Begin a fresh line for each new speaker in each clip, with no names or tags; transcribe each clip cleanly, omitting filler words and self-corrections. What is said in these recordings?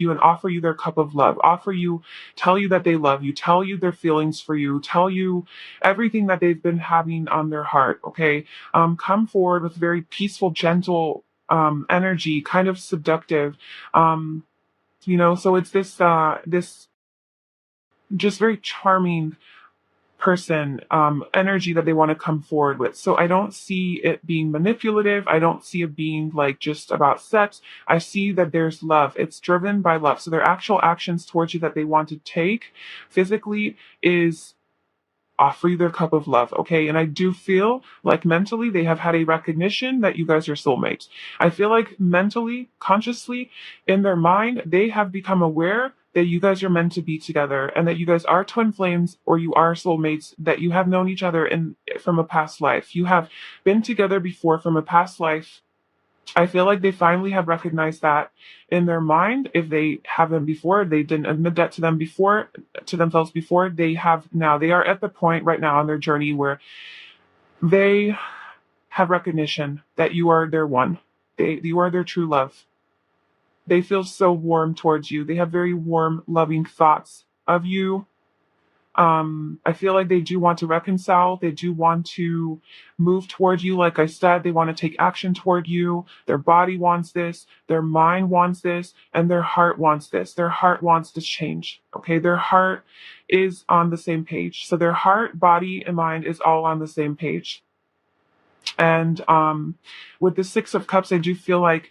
you and offer you their cup of love, tell you that they love you, tell you their feelings for you, tell you everything that they've been having on their heart. Okay. Come forward with very peaceful, gentle, energy, kind of seductive. Um, so it's this just very charming person, energy that they want to come forward with. So I don't see it being manipulative. I don't see it being like just about sex. I see that there's love. It's driven by love. So their actual actions towards you that they want to take physically is offer you their cup of love. Okay. And I do feel like mentally they have had a recognition that you guys are soulmates. I feel like mentally, consciously, in their mind, they have become aware that you guys are meant to be together and that you guys are twin flames or you are soulmates, that you have known each other from a past life. You have been together before from a past life. I feel like they finally have recognized that in their mind. If they haven't before, they didn't admit that to themselves before, they have now. They are at the point right now on their journey where they have recognition that you are their one. You are their true love. They feel so warm towards you. They have very warm, loving thoughts of you. I feel like they do want to reconcile. They do want to move toward you. Like I said, they want to take action toward you. Their body wants this. Their mind wants this. And their heart wants this. Their heart wants to change. Okay. Their heart is on the same page. So their heart, body, and mind is all on the same page. And with the Six of Cups, I do feel like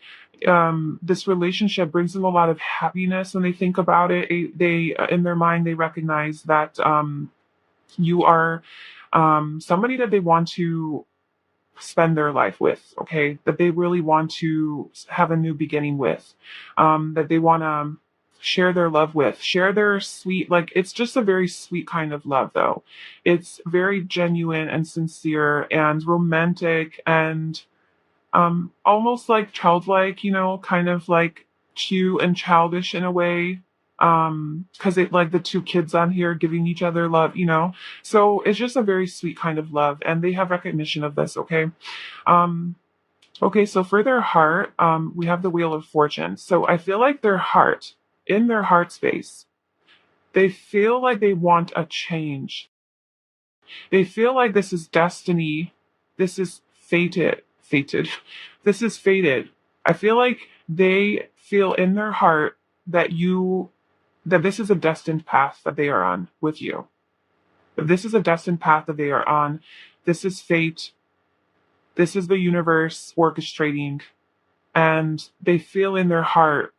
this relationship brings them a lot of happiness when they think about it. They in their mind, they recognize that you are somebody that they want to spend their life with, okay? That they really want to have a new beginning with, that they want to share their love with, share their sweet, like it's just a very sweet kind of love though. It's very genuine and sincere and romantic and almost like childlike, kind of like cute and childish in a way. Because it like the two kids on here giving each other love. So it's just a very sweet kind of love, and they have recognition of this, okay? Um, okay, so for their heart, we have the Wheel of Fortune. So I feel like their heart, in their heart space, they feel like they want a change. They feel like this is destiny. This is fated. Fated. This is fated. I feel like they feel in their heart that that this is a destined path that they are on with you. That this is a destined path that they are on. This is fate. This is the universe orchestrating. And they feel in their heart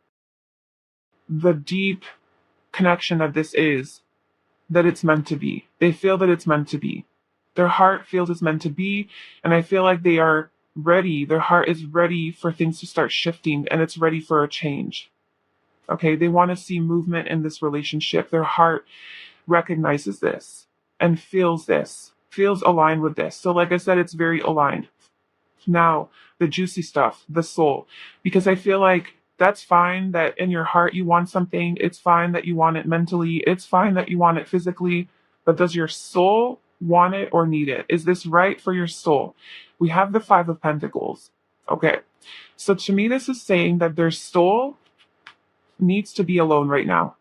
the deep connection that this is, that it's meant to be. They feel that it's meant to be. Their heart feels it's meant to be, and I feel like they are ready. Their heart is ready for things to start shifting, and it's ready for a change. Okay, they want to see movement in this relationship. Their heart recognizes this and feels this, feels aligned with this. So, like I said, it's very aligned. Now, the juicy stuff, the soul, because I feel like that's fine that in your heart you want something. It's fine that you want it mentally. It's fine that you want it physically. But does your soul want it or need it? Is this right for your soul? We have the Five of Pentacles. Okay. So to me, this is saying that their soul needs to be alone right now.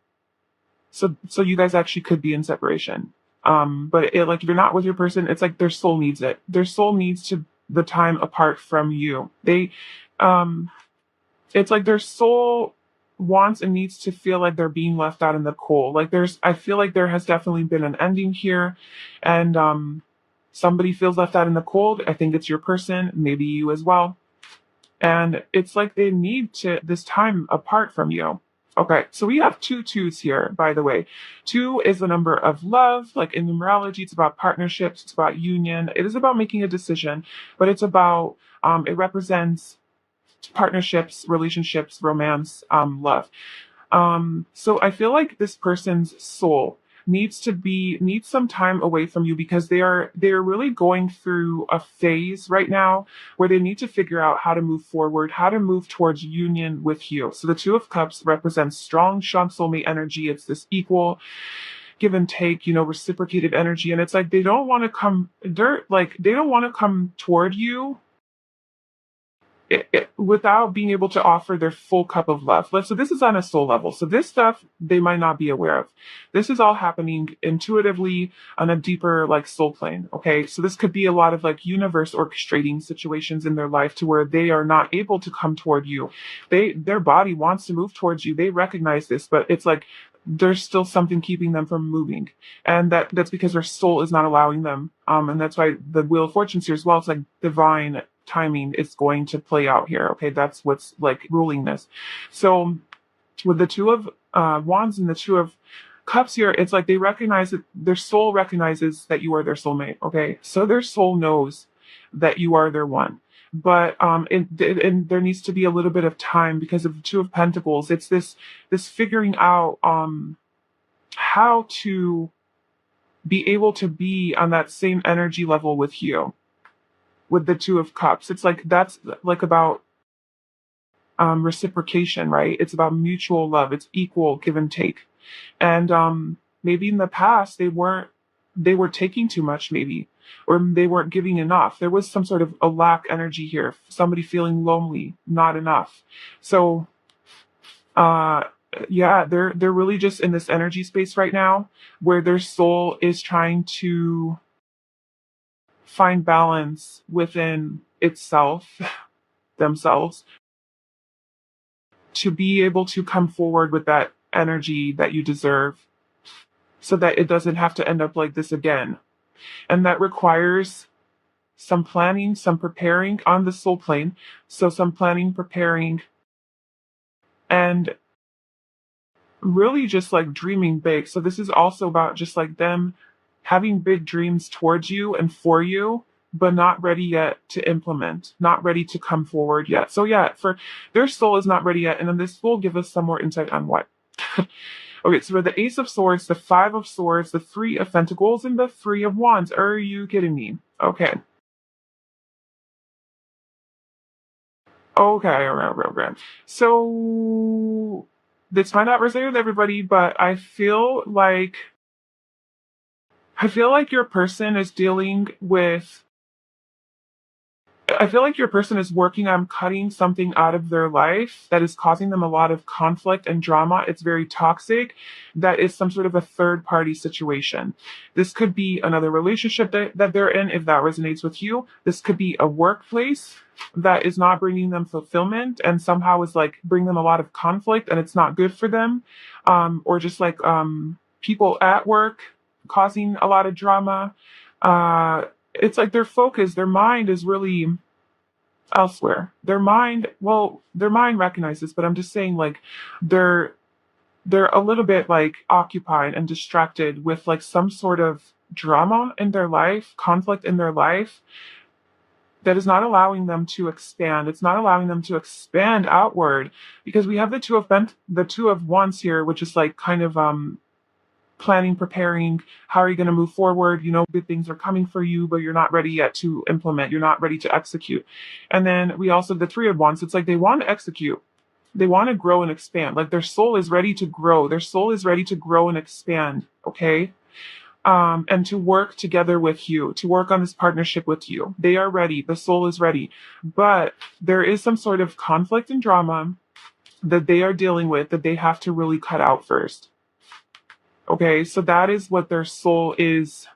So you guys actually could be in separation. But like if you're not with your person, it's like their soul needs it. Their soul needs to the time apart from you. Um, it's like their soul wants and needs to feel like they're being left out in the cold. Like I feel like there has definitely been an ending here, and somebody feels left out in the cold. I think it's your person, maybe you as well. And it's like they need this time apart from you. Okay, so we have two twos here, by the way. Two is the number of love. Like in numerology, it's about partnerships, it's about union. It is about making a decision, but it's about, it represents partnerships, relationships, romance, love. So I feel like this person's soul needs some time away from you because they're really going through a phase right now where they need to figure out how to move forward, how to move towards union with you. So the Two of Cups represents strong soulmate energy. It's this equal give and take, reciprocated energy. And it's like they don't want to come toward you without being able to offer their full cup of love. So this is on a soul level. So this stuff they might not be aware of. This is all happening intuitively on a deeper like soul plane. Okay. So this could be a lot of like universe orchestrating situations in their life to where they are not able to come toward you. Their body wants to move towards you. They recognize this, but it's like there's still something keeping them from moving. And that's because their soul is not allowing them. And that's why the Wheel of Fortune's here as well. It's like divine timing is going to play out here. Okay, that's what's like ruling this. So with the Two of Wands and the Two of Cups here, it's like they recognize that their soul recognizes that you are their soulmate. Okay, so their soul knows that you are their one. But and there needs to be a little bit of time because of the Two of Pentacles. It's this figuring out how to be able to be on that same energy level with you. With the Two of Cups, it's like that's like about reciprocation, right? It's about mutual love. It's equal give and take. And maybe in the past they were taking too much, maybe, or they weren't giving enough. There was some sort of a lack energy here. Somebody feeling lonely, not enough. So, yeah, they're really just in this energy space right now where their soul is trying to find balance within itself, themselves, to be able to come forward with that energy that you deserve so that it doesn't have to end up like this again. And that requires some planning, some preparing on the soul plane. So some planning, preparing, and really just like dreaming big. So this is also about just like them having big dreams towards you and for you, but not ready yet to implement, not ready to come forward yet. So yeah, for their soul is not ready yet. And then this will give us some more insight on what. Okay, so for the Ace of Swords, the Five of Swords, the Three of Pentacles, and the Three of Wands. Are you kidding me? Okay. Okay. So this might not resonate with everybody, but I feel like your person is dealing with I feel like your person is working on cutting something out of their life that is causing them a lot of conflict and drama. It's very toxic. That is some sort of a third party situation. This could be another relationship that they're in, if that resonates with you. This could be a workplace that is not bringing them fulfillment and somehow is like bringing them a lot of conflict and it's not good for them. Or just like people at work causing a lot of drama. It's like their focus, their mind is really elsewhere. Their mind recognizes, but I'm just saying like they're they're a little bit like occupied and distracted with like some sort of drama in their life, conflict in their life that is not allowing them to expand. It's not allowing them to expand outward because we have the Two of Wands here, which is like kind of planning, preparing. How are you going to move forward? You know, good things are coming for you, but you're not ready yet to implement. You're not ready to execute. And then we also have the Three of Wands. It's like they want to execute. They want to grow and expand. Like their soul is ready to grow. Their soul is ready to grow and expand. Okay. And to work together with you, to work on this partnership with you. They are ready. The soul is ready. But there is some sort of conflict and drama that they are dealing with that they have to really cut out first. Okay, so that is what their soul is.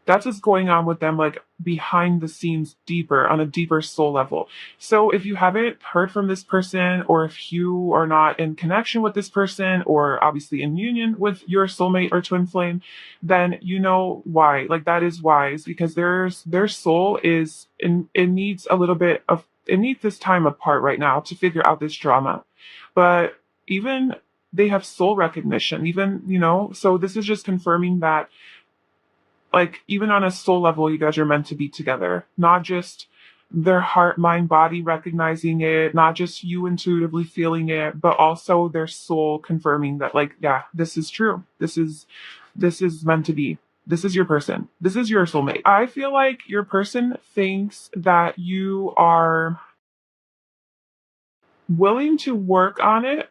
That's what's going on with them, like behind the scenes, deeper, on a deeper soul level. So if you haven't heard from this person, or if you are not in connection with this person, or obviously in union with your soulmate or twin flame, then you know why. Like that is wise because their soul is in, it needs a little bit of, it needs this time apart right now to figure out this drama. But even they have soul recognition, even, you know, so this is just confirming that like even on a soul level you guys are meant to be together, not just their heart mind body recognizing it, not just you intuitively feeling it, but also their soul confirming that like yeah, this is true, this is meant to be, this is your person, this is your soulmate. I feel like your person thinks that you are willing to work on it.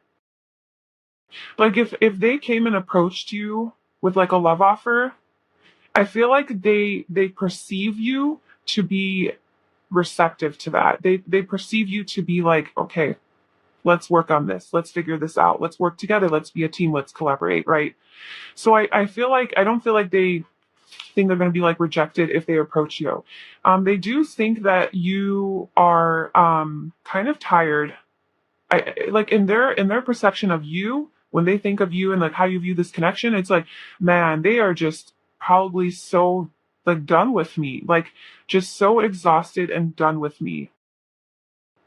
Like if they came and approached you with like a love offer, I feel like they perceive you to be receptive to that. They perceive you to be like, okay, let's work on this. Let's figure this out. Let's work together. Let's be a team. Let's collaborate, right? So I feel like I don't feel like they think they're going to be like rejected if they approach you. They do think that you are kind of tired. Like in their perception of you, when they think of you and like how you view this connection, it's like, man, they are just probably so like done with me, like just so exhausted and done with me,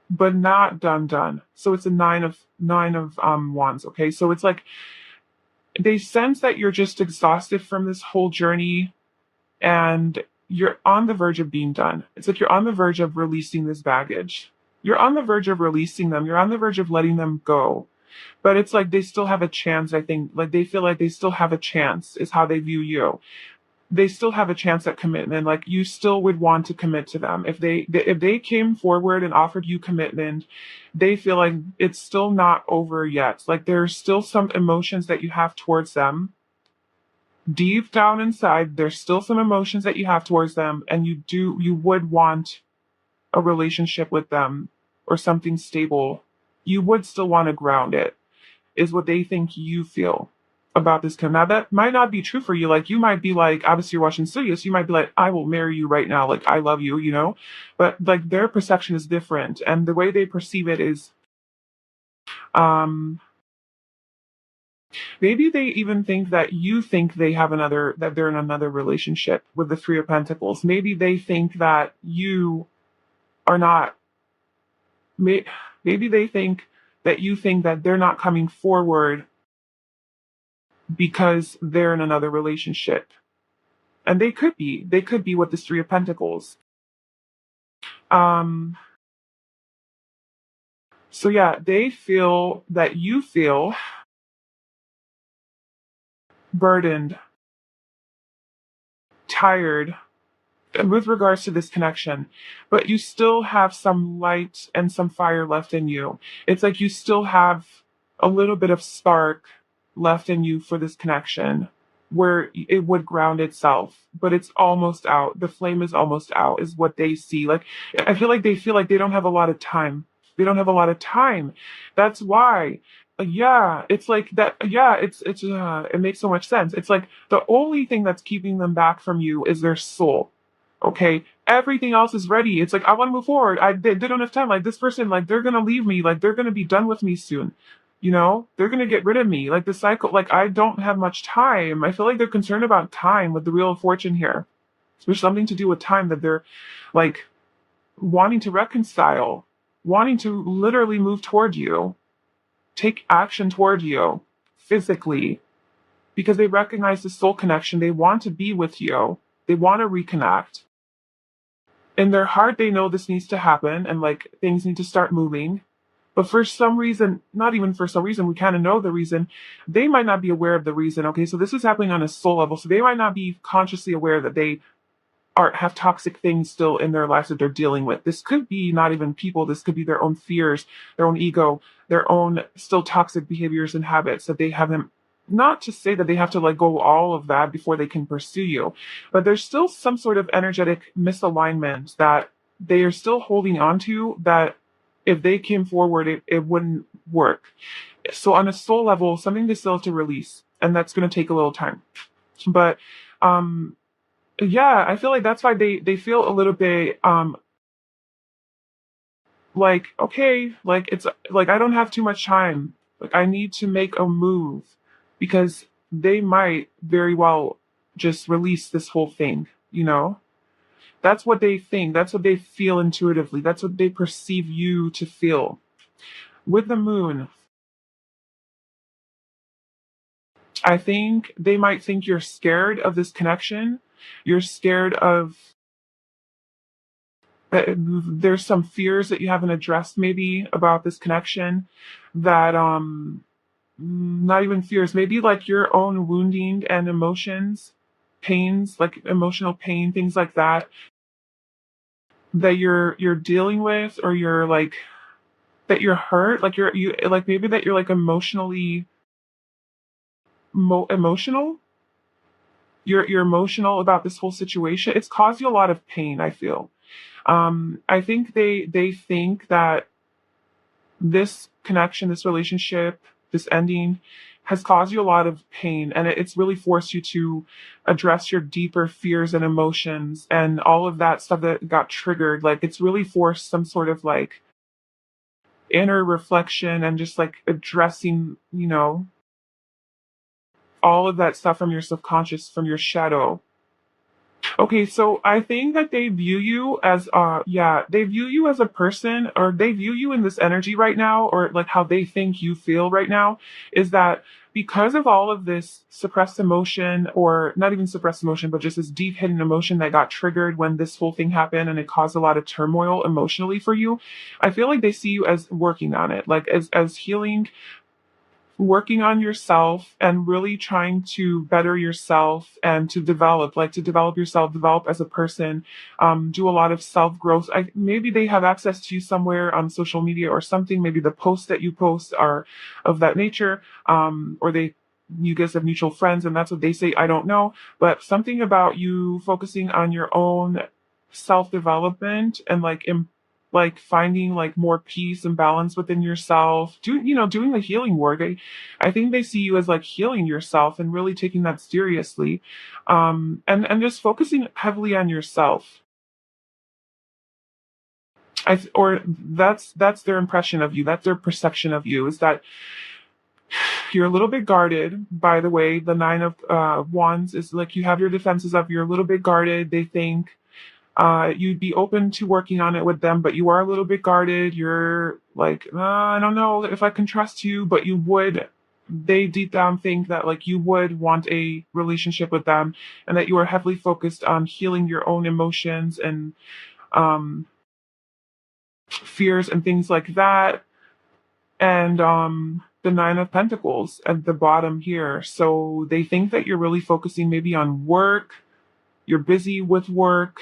but not done. So it's a nine of wands. Okay, so it's like they sense that you're just exhausted from this whole journey and you're on the verge of being done. It's like you're on the verge of releasing this baggage. You're on the verge of releasing them. You're on the verge of letting them go. But it's like they still have a chance, I think. Like they feel like they still have a chance, is how they view you. They still have a chance at commitment. Like you still would want to commit to them. If they came forward and offered you commitment, they feel like it's still not over yet. Like there's still some emotions that you have towards them deep down inside. There's still some emotions that you have towards them, and you would want a relationship with them or something stable. You would still want to ground it, is what they think you feel about this. Now that might not be true for you. Like you might be like, obviously you're watching Sirius, you might be like, I will marry you right now, like I love you, you know? But like their perception is different, and the way they perceive it is um maybe they even think that you think that they're in another relationship with the Three of Pentacles. Maybe they think that you are not, may, maybe they think that you think that they're not coming forward because they're in another relationship. And they could be. They could be with this Three of Pentacles. Um, so yeah, they feel that you feel burdened, tired, with regards to this connection, but you still have some light and some fire left in you. It's like you still have a little bit of spark left in you for this connection where it would ground itself, but it's almost out. The flame is almost out, is what they see. Like, I feel like they don't have a lot of time. They don't have a lot of time. That's why. Yeah, it's like that. Yeah, it makes so much sense. It's like the only thing that's keeping them back from you is their soul. Okay, everything else is ready. It's like I want to move forward. They don't have time. Like this person, like they're gonna leave me. Like they're gonna be done with me soon. You know, they're gonna get rid of me. Like the cycle. Like I don't have much time. I feel like they're concerned about time with the Wheel of Fortune here. There's something to do with time that they're like wanting to reconcile, wanting to literally move toward you, take action toward you physically, because they recognize the soul connection. They want to be with you. They want to reconnect. In their heart they know this needs to happen and like things need to start moving, but for some reason, not even for some reason, we kind of know the reason. They might not be aware of the reason. Okay, so this is happening on a soul level, so they might not be consciously aware that they are have toxic things still in their lives that they're dealing with. This could be not even people, this could be their own fears, their own ego, their own still toxic behaviors and habits that they haven't. Not to say that they have to let go all of that before they can pursue you, but there's still some sort of energetic misalignment that they are still holding on to, that if they came forward, it wouldn't work. So on a soul level, something they still have to release, and that's going to take a little time. But um yeah, I feel like that's why they feel a little bit like, okay, like it's like I don't have too much time. Like I need to make a move, because they might very well just release this whole thing, you know? That's what they think. That's what they feel intuitively. That's what they perceive you to feel. With the moon, I think they might think you're scared of this connection. You're scared of there's some fears that you haven't addressed maybe about this connection, that not even fears, maybe like your own wounding and emotions, pains, like emotional pain, things like that, that you're dealing with, or you're like that you're hurt, like you like maybe that you're like emotionally emotional. You're emotional about this whole situation. It's caused you a lot of pain, I feel. I think they think that this connection, this relationship, this ending has caused you a lot of pain, and it's really forced you to address your deeper fears and emotions and all of that stuff that got triggered. Like it's really forced some sort of like inner reflection and just like addressing, all of that stuff from your subconscious, from your shadow. Okay, so I think that they view you as they view you as a person, or they view you in this energy right now, or like how they think you feel right now is that because of all of this suppressed emotion, or not even suppressed emotion, but just this deep hidden emotion that got triggered when this whole thing happened and it caused a lot of turmoil emotionally for you, I feel like they see you as working on it, like as healing, working on yourself and really trying to better yourself and to develop, like to develop yourself, develop as a person, do a lot of self growth. Maybe they have access to you somewhere on social media or something. Maybe the posts that you post are of that nature, or you guys have mutual friends and that's what they say. I don't know, but something about you focusing on your own self development and like finding like more peace and balance within yourself, doing the healing work. I think they see you as like healing yourself and really taking that seriously, and just focusing heavily on yourself. Or that's their impression of you. That's their perception of you, is that you're a little bit guarded. By the way, the nine of wands is like you have your defenses up. You're a little bit guarded. They think you'd be open to working on it with them, but you are a little bit guarded. You're like, I don't know if I can trust you, but you would. They deep down think that like you would want a relationship with them, and that you are heavily focused on healing your own emotions and um, fears and things like that. And the nine of pentacles at the bottom here. So they think that you're really focusing maybe on work. You're busy with work,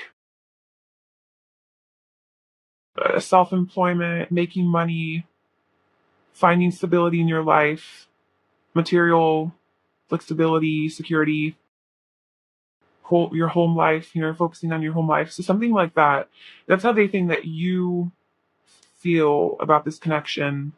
self-employment, making money, finding stability in your life, material, like stability, security, your home life, focusing on your home life. So something like that. That's how they think that you feel about this connection.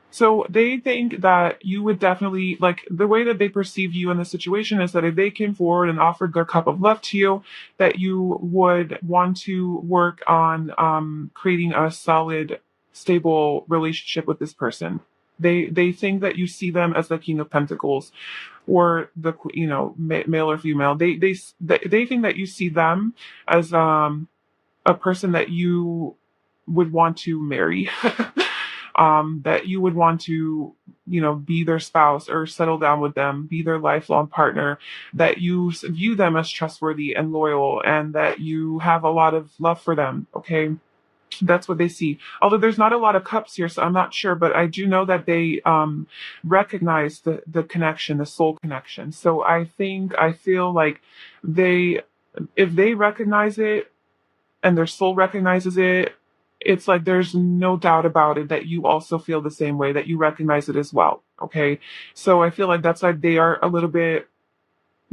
So they think that you would definitely, like, the way that they perceive you in this situation is that if they came forward and offered their cup of love to you, that you would want to work on creating a solid, stable relationship with this person. They think that you see them as the King of Pentacles, or the male or female. They think that you see them as a person that you would want to marry. That you would want to, be their spouse or settle down with them, be their lifelong partner, that you view them as trustworthy and loyal, and that you have a lot of love for them. Okay. That's what they see. Although there's not a lot of cups here, so I'm not sure, but I do know that they recognize the connection, the soul connection. So I feel like they, if they recognize it, and their soul recognizes it, it's like there's no doubt about it that you also feel the same way, that you recognize it as well. Okay. So I feel like that's why they are a little bit,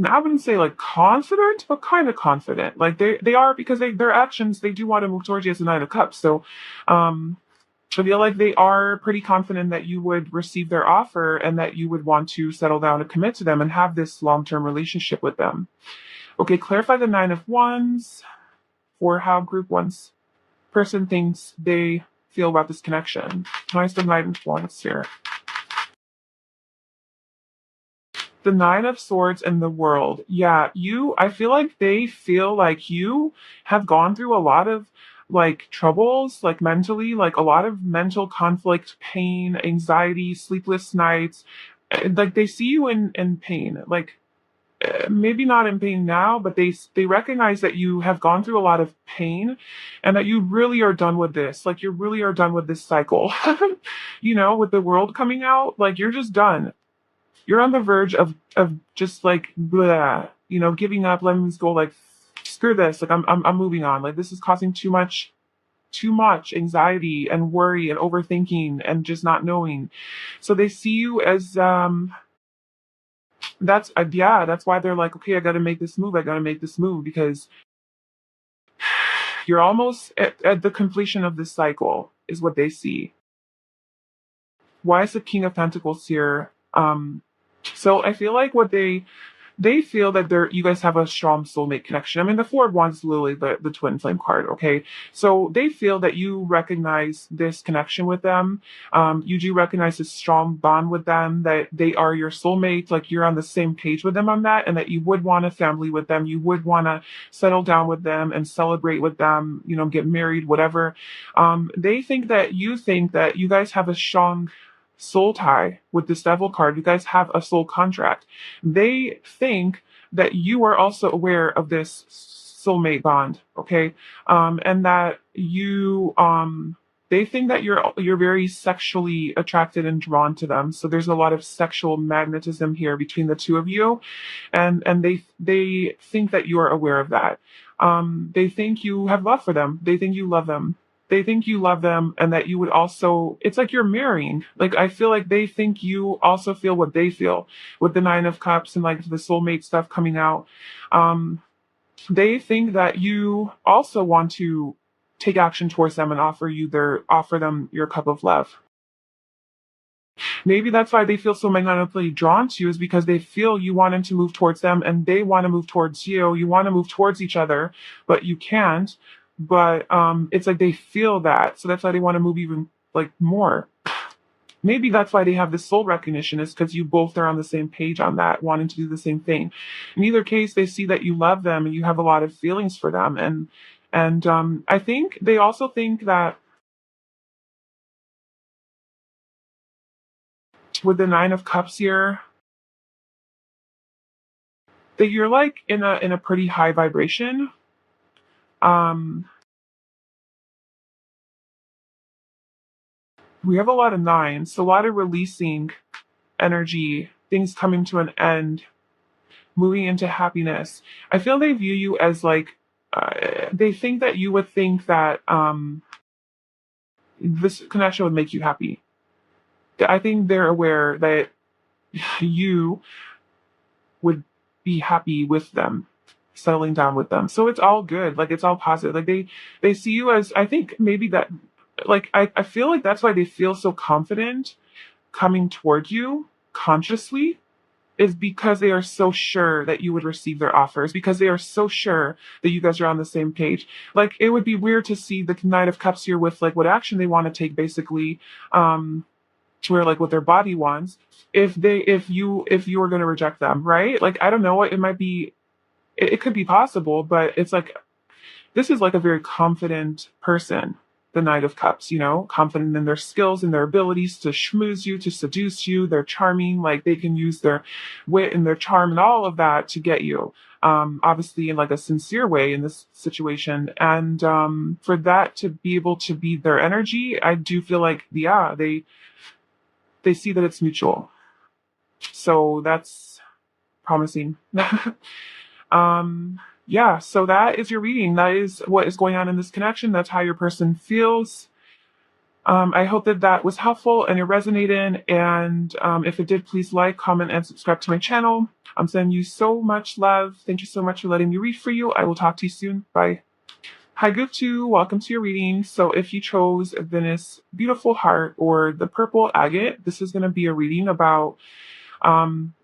I wouldn't say like confident, but kind of confident. Like they are, because their actions, they do want to move towards you as a nine of cups. So I feel like they are pretty confident that you would receive their offer and that you would want to settle down and commit to them and have this long-term relationship with them. Okay, clarify the nine of wands for how group one's person thinks they feel about this connection. Why is the nine of wands here? The nine of swords and the world. Yeah, I feel like they feel like you have gone through a lot of like troubles, like mentally, like a lot of mental conflict, pain, anxiety, sleepless nights. Like they see you in pain. Like maybe not in pain now, but they recognize that you have gone through a lot of pain, and that you really are done with this. Like you really are done with this cycle. With the world coming out, like you're just done. You're on the verge of just like blah, giving up, letting this go. Like screw this. Like I'm moving on. Like this is causing too much anxiety and worry and overthinking and just not knowing. So they see you as that's why they're like, okay, I got to make this move. I got to make this move, because you're almost at the completion of this cycle, is what they see. Why is the King of Pentacles here? So I feel like what they feel that you guys have a strong soulmate connection. I mean, the Four of Wands is literally the twin flame card, okay? So they feel that you recognize this connection with them. You do recognize this strong bond with them, that they are your soulmate, like you're on the same page with them on that, and that you would want a family with them. You would want to settle down with them and celebrate with them, you know, get married, whatever. They think that you guys have a strong soul tie with this devil card. You guys have a soul contract. They think that you are also aware of this soulmate bond, okay? And that they think that you're very sexually attracted and drawn to them. So there's a lot of sexual magnetism here between the two of you, and they think that you are aware of that. They think you have love for them. They think you love them. They think you love them, and that you would also, it's like you're mirroring. Like, I feel like they think you also feel what they feel with the Nine of Cups and like the soulmate stuff coming out. They think that you also want to take action towards them and offer them your cup of love. Maybe that's why they feel so magnetically drawn to you, is because they feel you want to move towards them and they want to move towards you. You want to move towards each other, but you can't. But it's like they feel that. So that's why they want to move even like more. Maybe that's why they have this soul recognition, is because you both are on the same page on that, wanting to do the same thing. In either case, they see that you love them and you have a lot of feelings for them. And I think they also think that with the Nine of Cups here, that you're like in a pretty high vibration. We have a lot of nines, a lot of releasing energy, things coming to an end, moving into happiness. I feel they view you as like, they think that you would think that this connection would make you happy. I think they're aware that you would be happy with them, settling down with them. So it's all good. Like, it's all positive. Like, they see you as, I think maybe that, like, I feel like that's why they feel so confident coming toward you consciously, is because they are so sure that you would receive their offers, because they are so sure that you guys are on the same page. Like, it would be weird to see the Knight of Cups here with like what action they want to take, basically, to where like what their body wants, if you were going to reject them, right? Like, I don't know, it might be, it could be possible, but it's like, this is like a very confident person, the Knight of Cups, you know, confident in their skills and their abilities to schmooze you, to seduce you. They're charming, like they can use their wit and their charm and all of that to get you. Obviously in like a sincere way in this situation. And for that to be able to be their energy, I do feel like, yeah, they see that it's mutual. So that's promising. Yeah, so that is your reading. That is what is going on in this connection. That's how your person feels. I hope that that was helpful and it resonated. And if it did, please like, comment, and subscribe to my channel. I'm sending you so much love. Thank you so much for letting me read for you. I will talk to you soon. Bye. Hi, Group 2. Welcome to your reading. So if you chose Venice Beautiful Heart or the Purple Agate, this is going to be a reading about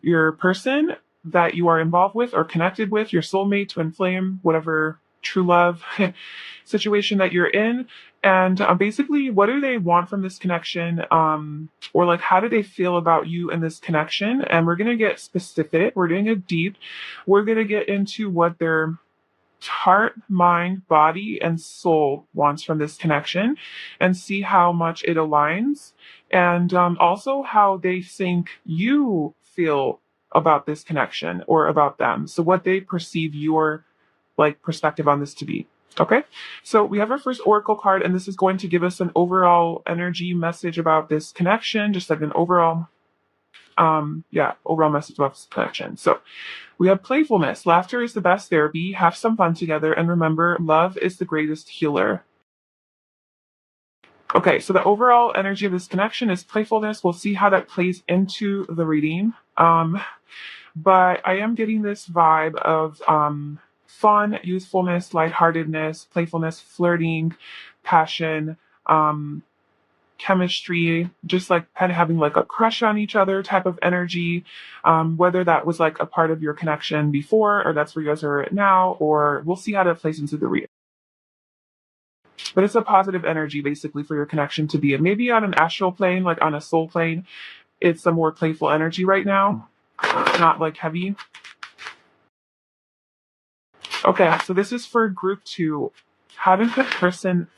your person that you are involved with or connected with, your soulmate, twin flame, whatever true love situation that you're in. And basically, what do they want from this connection? Or like, how do they feel about you in this connection? And we're going to get specific. We're going to get deep. We're going to get into what their heart, mind, body, and soul wants from this connection and see how much it aligns. And also how they think you feel about this connection or about them. So what they perceive your like perspective on this to be. Okay, so we have our first oracle card, and this is going to give us an overall energy message about this connection, just like an overall overall message about this connection. So we have playfulness. Laughter is the best therapy. Have some fun together, and remember, love is the greatest healer. Okay, so the overall energy of this connection is playfulness. We'll see how that plays into the reading. But I am getting this vibe of fun, youthfulness, lightheartedness, playfulness, flirting, passion, um, chemistry, just like kind of having like a crush on each other type of energy, whether that was like a part of your connection before or that's where you guys are at now, or we'll see how that plays into the read. But it's a positive energy basically for your connection to be in. Maybe on an astral plane, like on a soul plane, it's a more playful energy right now, not like heavy. Okay, so this is for group 2. How did the person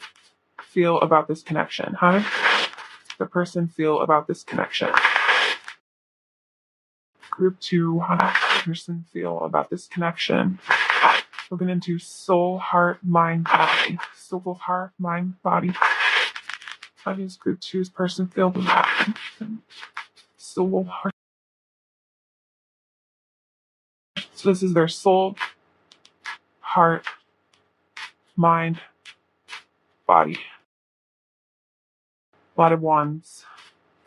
feel about this connection? How did the person feel about this connection? Group 2, how does the person feel about this connection? We're going to do soul, heart, mind, body. Soul, heart, mind, body. How does group 2's person feel about soul, heart? So this is their soul, heart, mind, body. A lot of wands.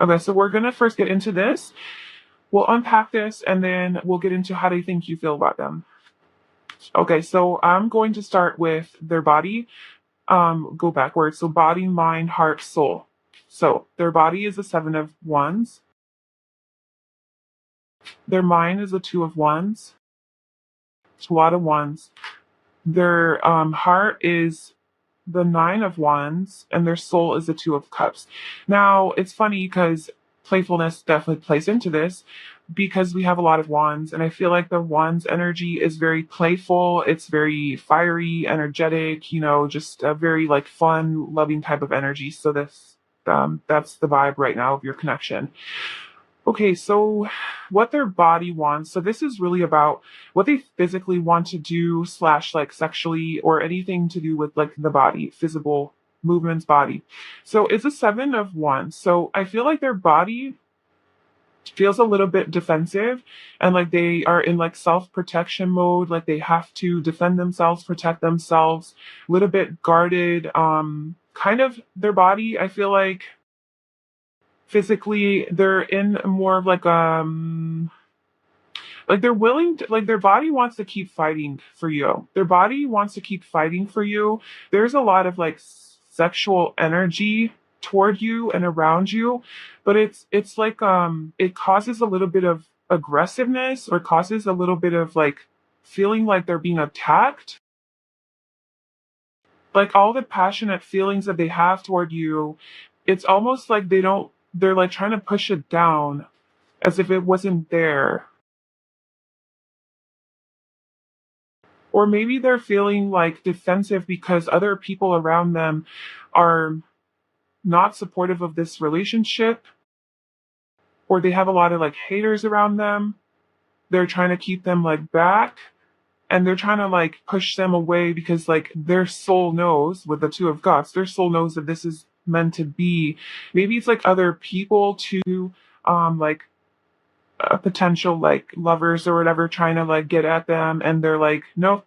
Okay, so we're going to first get into this. We'll unpack this and then we'll get into how do you think you feel about them. Okay, so I'm going to start with their body. Go backwards. So body, mind, heart, soul. So their body is the 7 of Wands. Their mind is the 2 of Wands. It's a lot of Wands. Their heart is the 9 of Wands, and their soul is the 2 of Cups. Now, it's funny because playfulness definitely plays into this because we have a lot of Wands, and I feel like the Wands energy is very playful. It's very fiery, energetic, just a very like fun, loving type of energy. So that's the vibe right now of your connection. Okay, so what their body wants. So this is really about what they physically want to do slash like sexually or anything to do with like the body, physical movements, body. So it's a 7 of Wands. So I feel like their body feels a little bit defensive and like they are in like self-protection mode, like they have to defend themselves, protect themselves, a little bit guarded. Kind of their body, I feel physically they're in more of like they're willing to, like their body wants to keep fighting for you. Their body wants to keep fighting for you. There's a lot of like sexual energy toward you and around you, but it's like it causes a little bit of aggressiveness or causes a little bit of like feeling like they're being attacked. Like all the passionate feelings that they have toward you, it's almost like they're like trying to push it down as if it wasn't there. Or maybe they're feeling like defensive because other people around them are not supportive of this relationship, or they have a lot of like haters around them. They're trying to keep them like back and they're trying to like push them away because like their soul knows with the 2 of Cups, their soul knows that this is meant to be. Maybe it's like other people too, like potential like lovers or whatever trying to like get at them and they're like nope,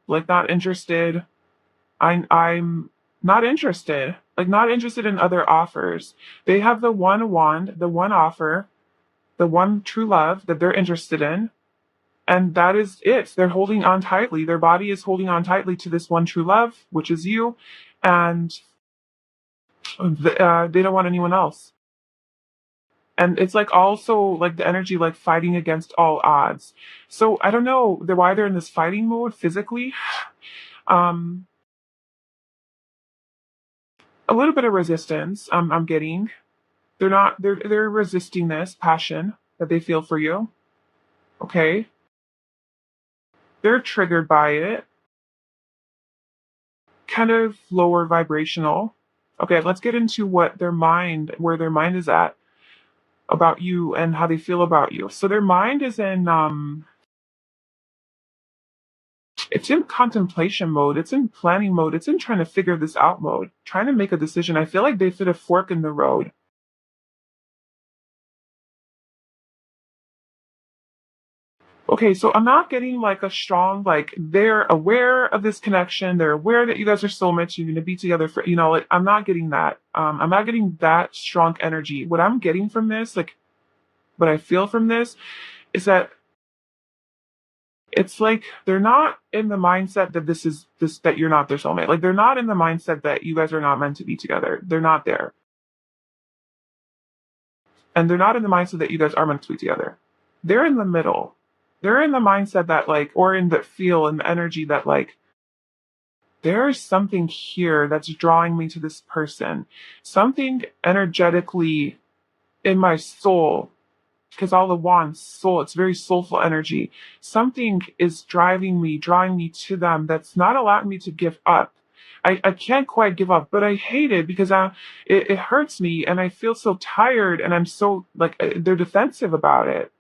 like not interested. I'm not interested, like not interested in other offers. They have the one wand, the one offer, the one true love that they're interested in, and that is it. They're holding on tightly, their body is holding on tightly to this one true love, which is you, and they don't want anyone else. And it's like also like the energy like fighting against all odds. So I don't know why they're in this fighting mode physically. Um, a little bit of resistance. I'm getting. They're resisting this passion that they feel for you. Okay, they're triggered by it. Kind of lower vibrational. Okay, let's get into where their mind is at about you and how they feel about you. So their mind is in it's in contemplation mode, it's in planning mode, it's in trying to figure this out mode, trying to make a decision. I feel like they fit a fork in the road. Okay, so I'm not getting like a strong, like they're aware of this connection, they're aware that you guys are soulmates, you're gonna be together for, like I'm not getting that. I'm not getting that strong energy. What I'm getting from this, like what I feel from this, is that It's like they're not in the mindset that that you're not their soulmate. Like they're not in the mindset that you guys are not meant to be together. They're not there. And they're not in the mindset that you guys are meant to be together. They're in the middle. They're in the mindset that like, or in the feel and the energy that like, there's something here that's drawing me to this person. Something energetically in my soul, because all the wands, soul, it's very soulful energy. Something is drawing me to them that's not allowing me to give up. I can't quite give up, but I hate it because it hurts me and I feel so tired and I'm so like they're defensive about it.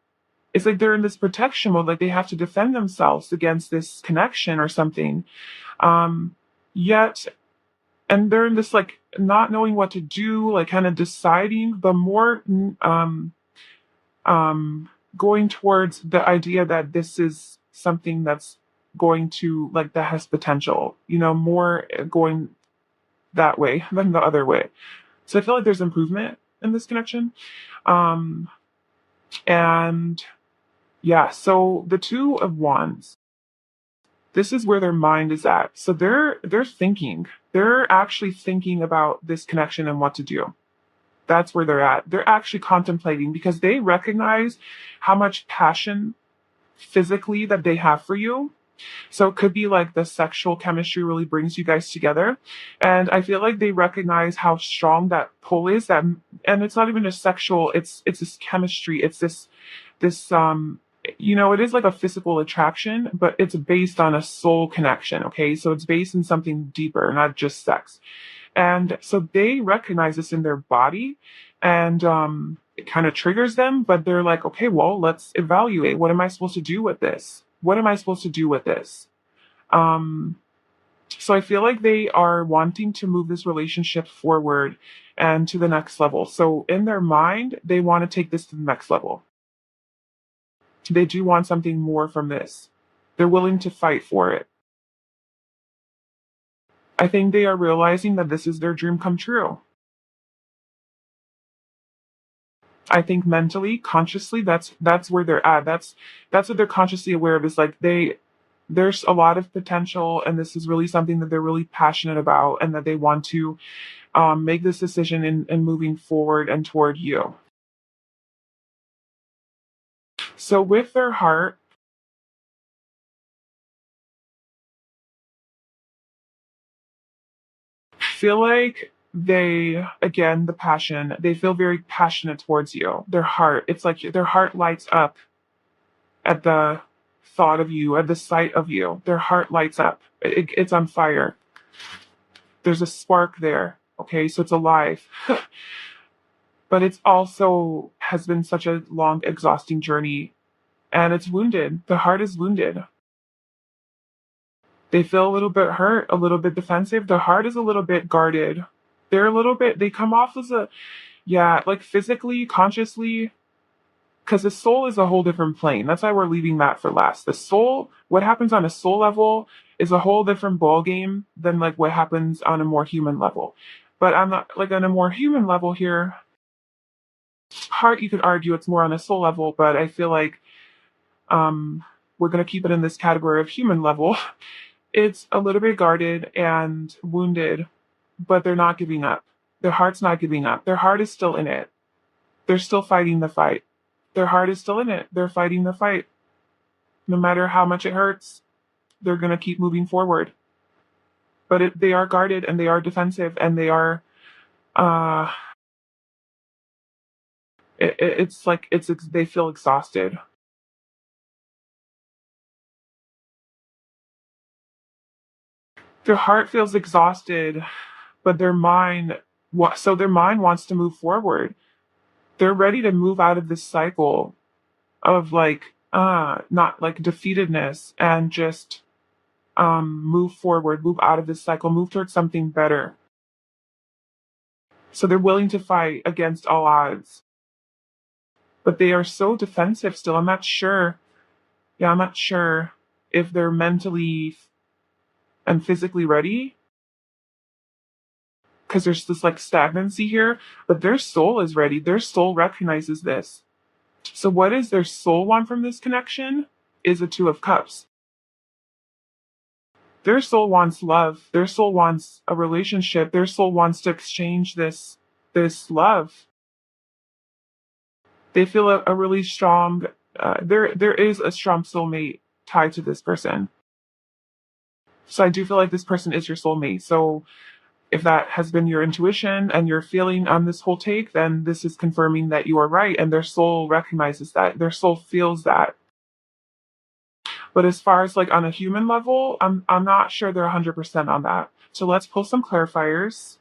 It's like they're in this protection mode, like they have to defend themselves against this connection or something. Um, Yet, and they're in this like not knowing what to do, like kind of deciding, but more um, going towards the idea that this is something that's going to like that has potential, more going that way than the other way. So I feel like there's improvement in this connection. Um, and yeah, so the Two of Wands, this is where their mind is at. So they're thinking. They're actually thinking about this connection and what to do. That's where they're at. They're actually contemplating because they recognize how much passion physically that they have for you. So it could be like the sexual chemistry really brings you guys together. And I feel like they recognize how strong that pull is that and it's not even just sexual, it's this chemistry, it's this it is like a physical attraction, but it's based on a soul connection, okay? So it's based in something deeper, not just sex. And so they recognize this in their body and it kind of triggers them, but they're like, okay, well, let's evaluate. What am I supposed to do with this? What am I supposed to do with this? Um, so I feel like they are wanting to move this relationship forward and to the next level. So in their mind, they want to take this to the next level. They do want something more from this. They're willing to fight for it. I think they are realizing that this is their dream come true. I think mentally, consciously, that's where they're at. That's what they're consciously aware of. Is like there's a lot of potential, and this is really something that they're really passionate about, and that they want to make this decision in moving forward and toward you. So with their heart, feel like they again the passion. They feel very passionate towards you. Their heart, it's like their heart lights up at the thought of you, at the sight of you. Their heart lights up. It's on fire. There's a spark there. Okay, so it's alive. But it's also has been such a long, exhausting journey. And it's wounded. The heart is wounded. They feel a little bit hurt, a little bit defensive. The heart is a little bit guarded. They're a little bit, they come off as yeah, like physically, consciously, because the soul is a whole different plane. That's why we're leaving that for last. The soul, what happens on a soul level is a whole different ball game than like what happens on a more human level. But on like on a more human level here, heart you could argue it's more on a soul level, but I feel like um we're gonna keep it in this category of human level. It's a little bit guarded and wounded, but they're not giving up. Their heart's not giving up. Their heart is still in it. They're still fighting the fight. Their heart is still in it. They're fighting the fight. No matter how much it hurts, they're going to keep moving forward. But they are guarded and they are defensive and they are, uh, it's like, they feel exhausted. Their heart feels exhausted, but their mind, so their mind wants to move forward. They're ready to move out of this cycle of like, not like defeatedness and just move forward, move out of this cycle, move towards something better. So they're willing to fight against all odds. But they are so defensive still. I'm not sure. Yeah, I'm not sure if they're mentally and physically ready because there's this like stagnancy here, but their soul is ready. Their soul recognizes this. So what does their soul want from this connection? is a Two of Cups. Their soul wants love. Their soul wants a relationship. Their soul wants to exchange this love. They feel a really strong there is a strong soulmate tied to this person. So I do feel like this person is your soulmate. So if that has been your intuition and your feeling on this whole take, then this is confirming that you are right and their soul recognizes that. Their soul feels that. But as far as like on a human level, I'm not sure they're 100% on that. So let's pull some clarifiers.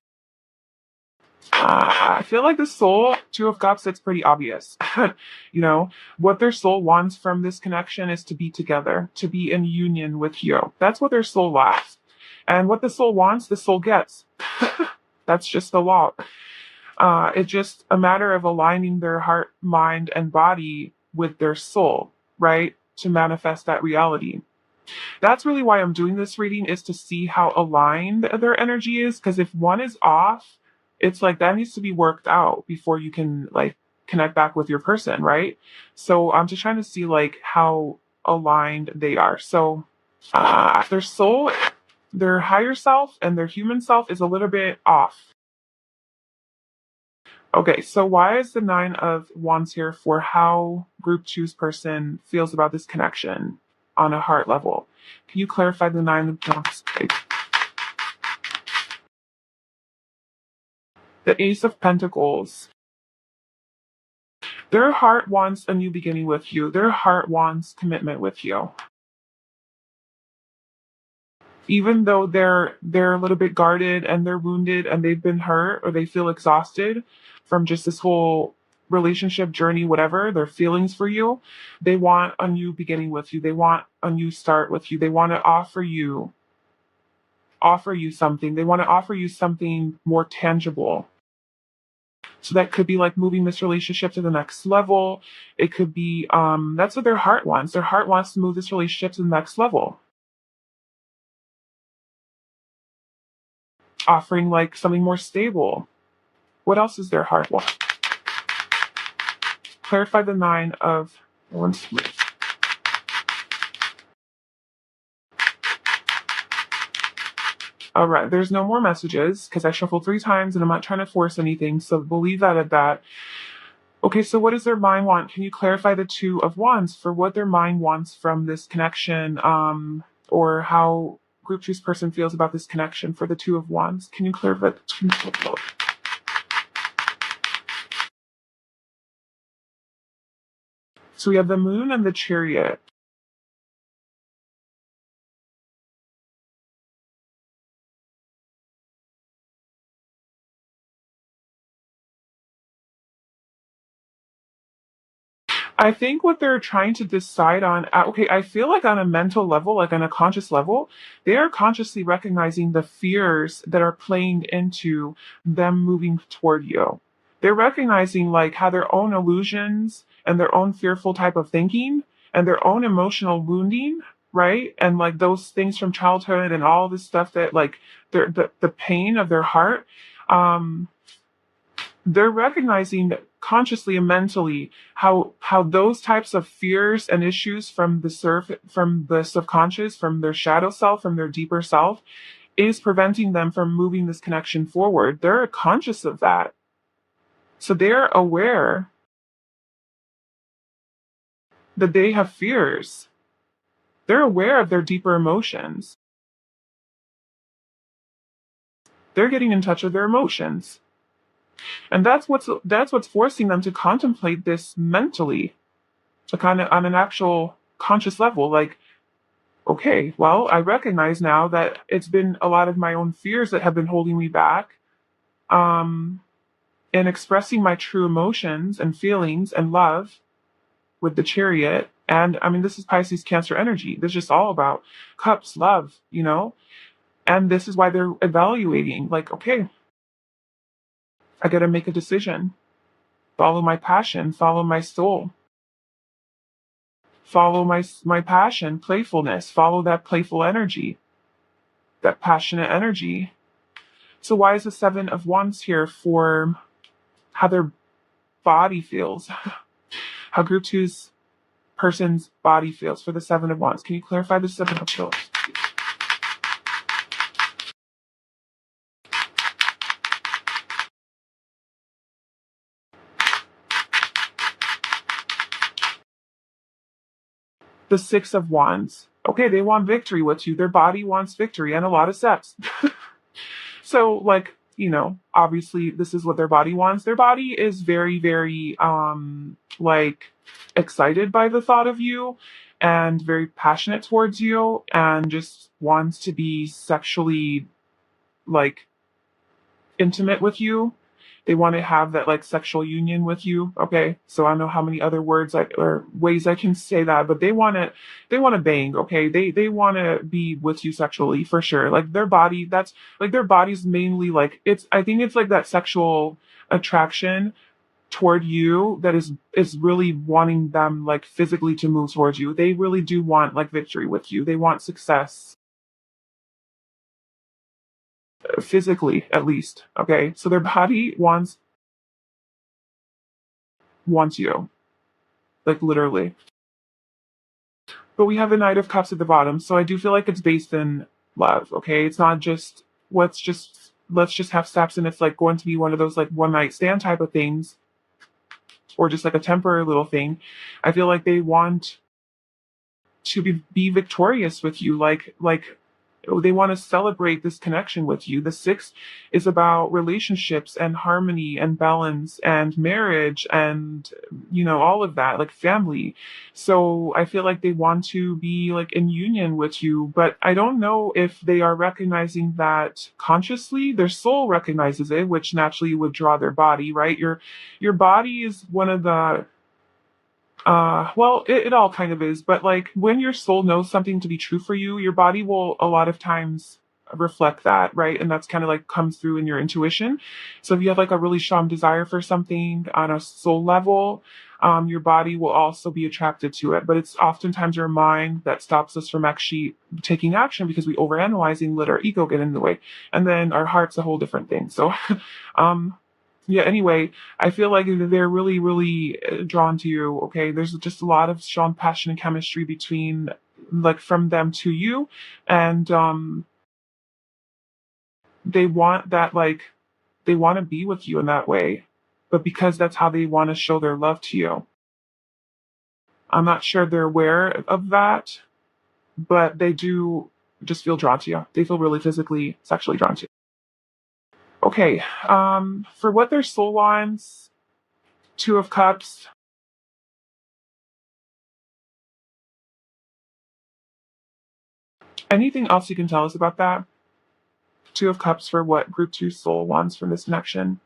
I feel like the soul, Two of Cups, it's pretty obvious. You know, what their soul wants from this connection is to be together, to be in union with you. That's what their soul wants. And what the soul wants, the soul gets. That's just the law. It's just a matter of aligning their heart, mind, and body with their soul, right? To manifest that reality. That's really why I'm doing this reading, is to see how aligned their energy is. Because if one is off, it's like that needs to be worked out before you can like connect back with your person, right? So I'm just trying to see like how aligned they are. So their soul, their higher self, and their human self is a little bit off. Okay, so why is the Nine of Wands here for how group two's person feels about this connection on a heart level? Can you clarify the Nine of Wands? The Ace of Pentacles. Their heart wants a new beginning with you. Their heart wants commitment with you. Even though they're a little bit guarded and they're wounded and they've been hurt or they feel exhausted from just this whole relationship journey, whatever their feelings for you, they want a new beginning with you. They want a new start with you. They want to offer you something. They want to offer you something more tangible. So that could be like moving this relationship to the next level. It could be that's what their heart wants. Their heart wants to move this relationship to the next level. Offering like something more stable. What else is their heart want? Clarify the Nine of Wands. All right, there's no more messages because I shuffled 3 times and I'm not trying to force anything. So we'll leave that at that. Okay, so what does their mind want? Can you clarify the Two of Wands for what their mind wants from this connection, or how group two's person feels about this connection for the Two of Wands? Can you clarify the Two of Wands? So we have the Moon and the Chariot. I think what they're trying to decide on, okay, I feel like on a mental level, like on a conscious level, they are consciously recognizing the fears that are playing into them moving toward you. They're recognizing like how their own illusions and their own fearful type of thinking and their own emotional wounding, right? And like those things from childhood and all this stuff that like the pain of their heart, um, they're recognizing consciously and mentally how those types of fears and issues from from the subconscious, from their shadow self, from their deeper self, is preventing them from moving this connection forward. They're conscious of that. So they're aware that they have fears. They're aware of their deeper emotions. They're getting in touch with their emotions. And that's what's forcing them to contemplate this mentally, to kind of on an actual conscious level. Like, okay, well, I recognize now that it's been a lot of my own fears that have been holding me back, um, in expressing my true emotions and feelings and love with the Chariot. And I mean, this is Pisces Cancer energy. This is just all about cups, love, you know? And this is why they're evaluating, like, okay, I got to make a decision. Follow my passion, follow my soul, follow my passion, playfulness, follow that playful energy, that passionate energy. So why is the Seven of Wands here for how their body feels? How group two's person's body feels for the Seven of Wands. Can you clarify the Seven of Wands? The Six of Wands. Okay, they want victory with you. Their body wants victory and a lot of sex. So, like, obviously this is what their body wants. Their body is very, very, like, excited by the thought of you and very passionate towards you and just wants to be sexually, like, intimate with you. They want to have that like sexual union with you. Okay. So I don't know how many other words or ways I can say that, but they want to bang. Okay. They want to be with you sexually for sure. Like their body, that's like their body's mainly like, I think it's like that sexual attraction toward you that is really wanting them like physically to move towards you. They really do want like victory with you. They want success physically at least. Okay. So their body wants you, like literally. But we have the Knight of Cups at the bottom, so I do feel like it's based in love. Okay, it's not just let's just have sex and it's like going to be one of those like one night stand type of things, or just like a temporary little thing. I feel like they want to be victorious with you, like they want to celebrate this connection with you. The six is about relationships and harmony and balance and marriage and all of that, like family. So I feel like they want to be like in union with you, but I don't know if they are recognizing that consciously. Their soul recognizes it, which naturally would draw their body, right? Your body is one of the well, it all kind of is, but like when your soul knows something to be true for you, your body will a lot of times reflect that, right? And that's kind of like comes through in your intuition. So if you have like a really strong desire for something on a soul level, your body will also be attracted to it. But it's oftentimes your mind that stops us from actually taking action because we overanalyze and let our ego get in the way. And then our heart's a whole different thing. So, um, yeah, anyway, I feel like they're really, really drawn to you. Okay. There's just a lot of strong passion and chemistry between, like, from them to you. And, they want that, like, they want to be with you in that way. But because that's how they want to show their love to you. I'm not sure they're aware of that, but they do just feel drawn to you. They feel really physically, sexually drawn to you. Okay. For what their soul wants, Two of Cups. Anything else you can tell us about that? Two of Cups for what Group 2 soul wants from this connection.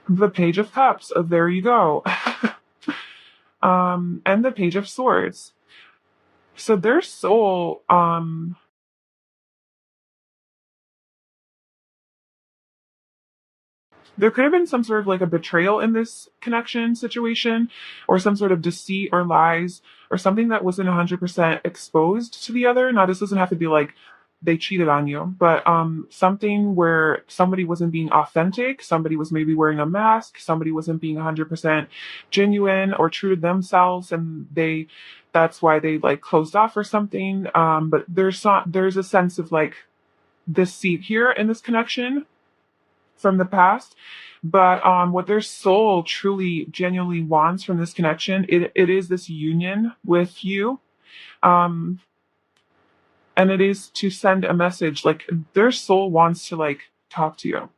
The Page of Cups. Oh, there you go. And the Page of Swords. So their soul, there could have been some sort of like a betrayal in this connection situation, or some sort of deceit or lies, or something that wasn't 100% exposed to the other. Now, this doesn't have to be like they cheated on you, but something where somebody wasn't being authentic, somebody was maybe wearing a mask, somebody wasn't being 100% genuine or true to themselves, and that's why they like closed off or something. But there's a sense of like deceit here in this connection from the past. But what their soul truly, genuinely wants from this connection, it is this union with you. Um, and it is to send a message. Like their soul wants to like talk to you.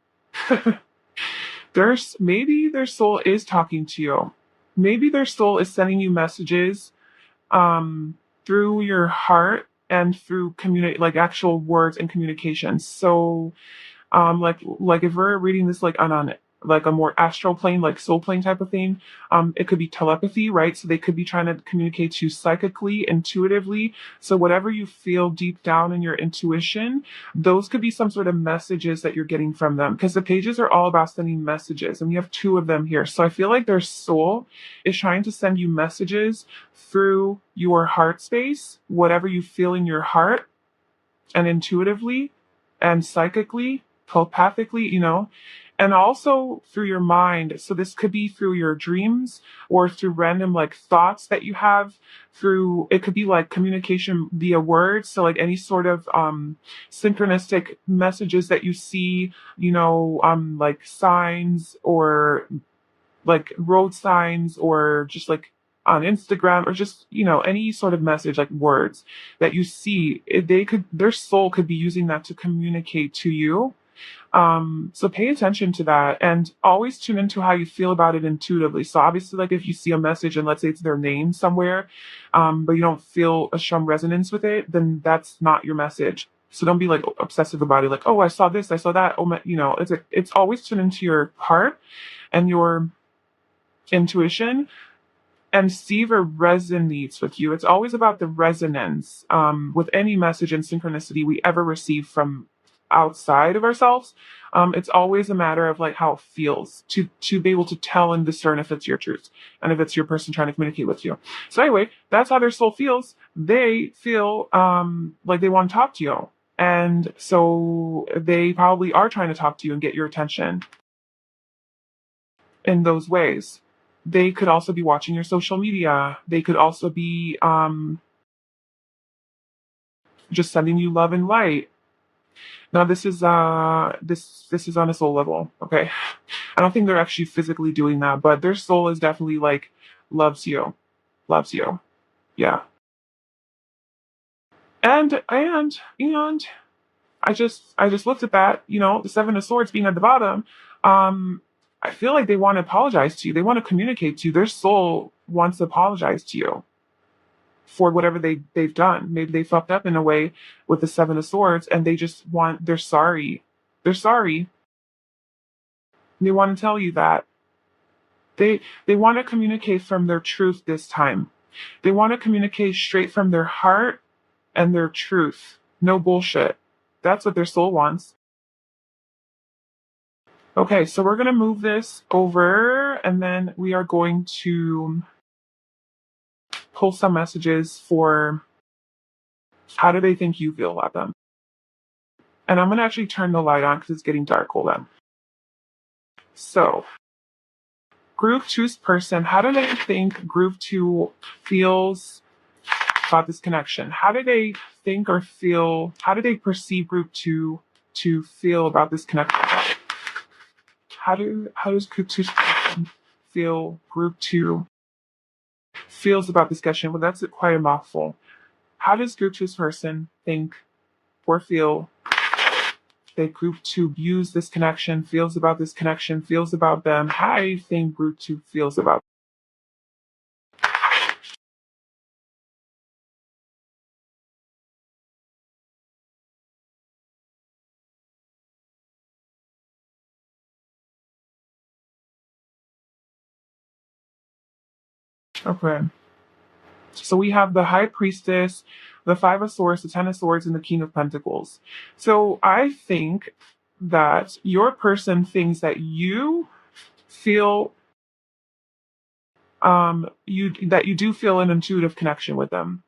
Maybe their soul is talking to you. Maybe their soul is sending you messages through your heart and through like actual words and communication. So like if we're reading this like on like a more astral plane, like soul plane type of thing. It could be telepathy, right? So they could be trying to communicate to you psychically, intuitively. So whatever you feel deep down in your intuition, those could be some sort of messages that you're getting from them, because the pages are all about sending messages, and we have two of them here. So I feel like their soul is trying to send you messages through your heart space, whatever you feel in your heart, and intuitively and psychically, telepathically, and also through your mind. So this could be through your dreams or through random like thoughts that you have through, it could be like communication via words. So like any sort of synchronistic messages that you see, like signs or like road signs or just like on Instagram or just, any sort of message like words that you see, their soul could be using that to communicate to you. So pay attention to that and always tune into how you feel about it intuitively. So obviously, like if you see a message and let's say it's their name somewhere, but you don't feel a strong resonance with it, then that's not your message. So don't be like obsessive about it. Like, oh, I saw this, I saw that. Oh, it's always tune into your heart and your intuition and see if it resonates with you. It's always about the resonance with any message and synchronicity we ever receive from outside of ourselves. It's always a matter of like how it feels to be able to tell and discern if it's your truth and if it's your person trying to communicate with you. So anyway, that's how their soul feels. They feel like they want to talk to you. And so they probably are trying to talk to you and get your attention in those ways. They could also be watching your social media. They could also be just sending you love and light. Now this is on a soul level, okay? I don't think they're actually physically doing that, but their soul is definitely like loves you. Loves you. Yeah. And I just looked at that, the seven of swords being at the bottom. Um I feel like they want to apologize to you. They want to communicate to you. Their soul wants to apologize to you for whatever they've done. Maybe they fucked up in a way with the seven of swords and they're sorry. They're sorry. They want to tell you that. They want to communicate from their truth this time. They want to communicate straight from their heart and their truth. No bullshit. That's what their soul wants. Okay, so we're going to move this over and then we are going to pull some messages for how do they think you feel about them. And I'm going to actually turn the light on because it's getting dark. Hold on. So, group two's person, how do they think group two feels about this connection? How do they think or feel, how do they perceive group two to feel about this connection? How does group two's person feel group two feels about this connection? Well, that's quite a mouthful. How does group two's person think or feel that group two views this connection, feels about this connection, feels about them? How do you think group two feels about them? Okay. So we have the High Priestess, the Five of Swords, the Ten of Swords, and the King of Pentacles. So I think that your person thinks that you feel you do feel an intuitive connection with them.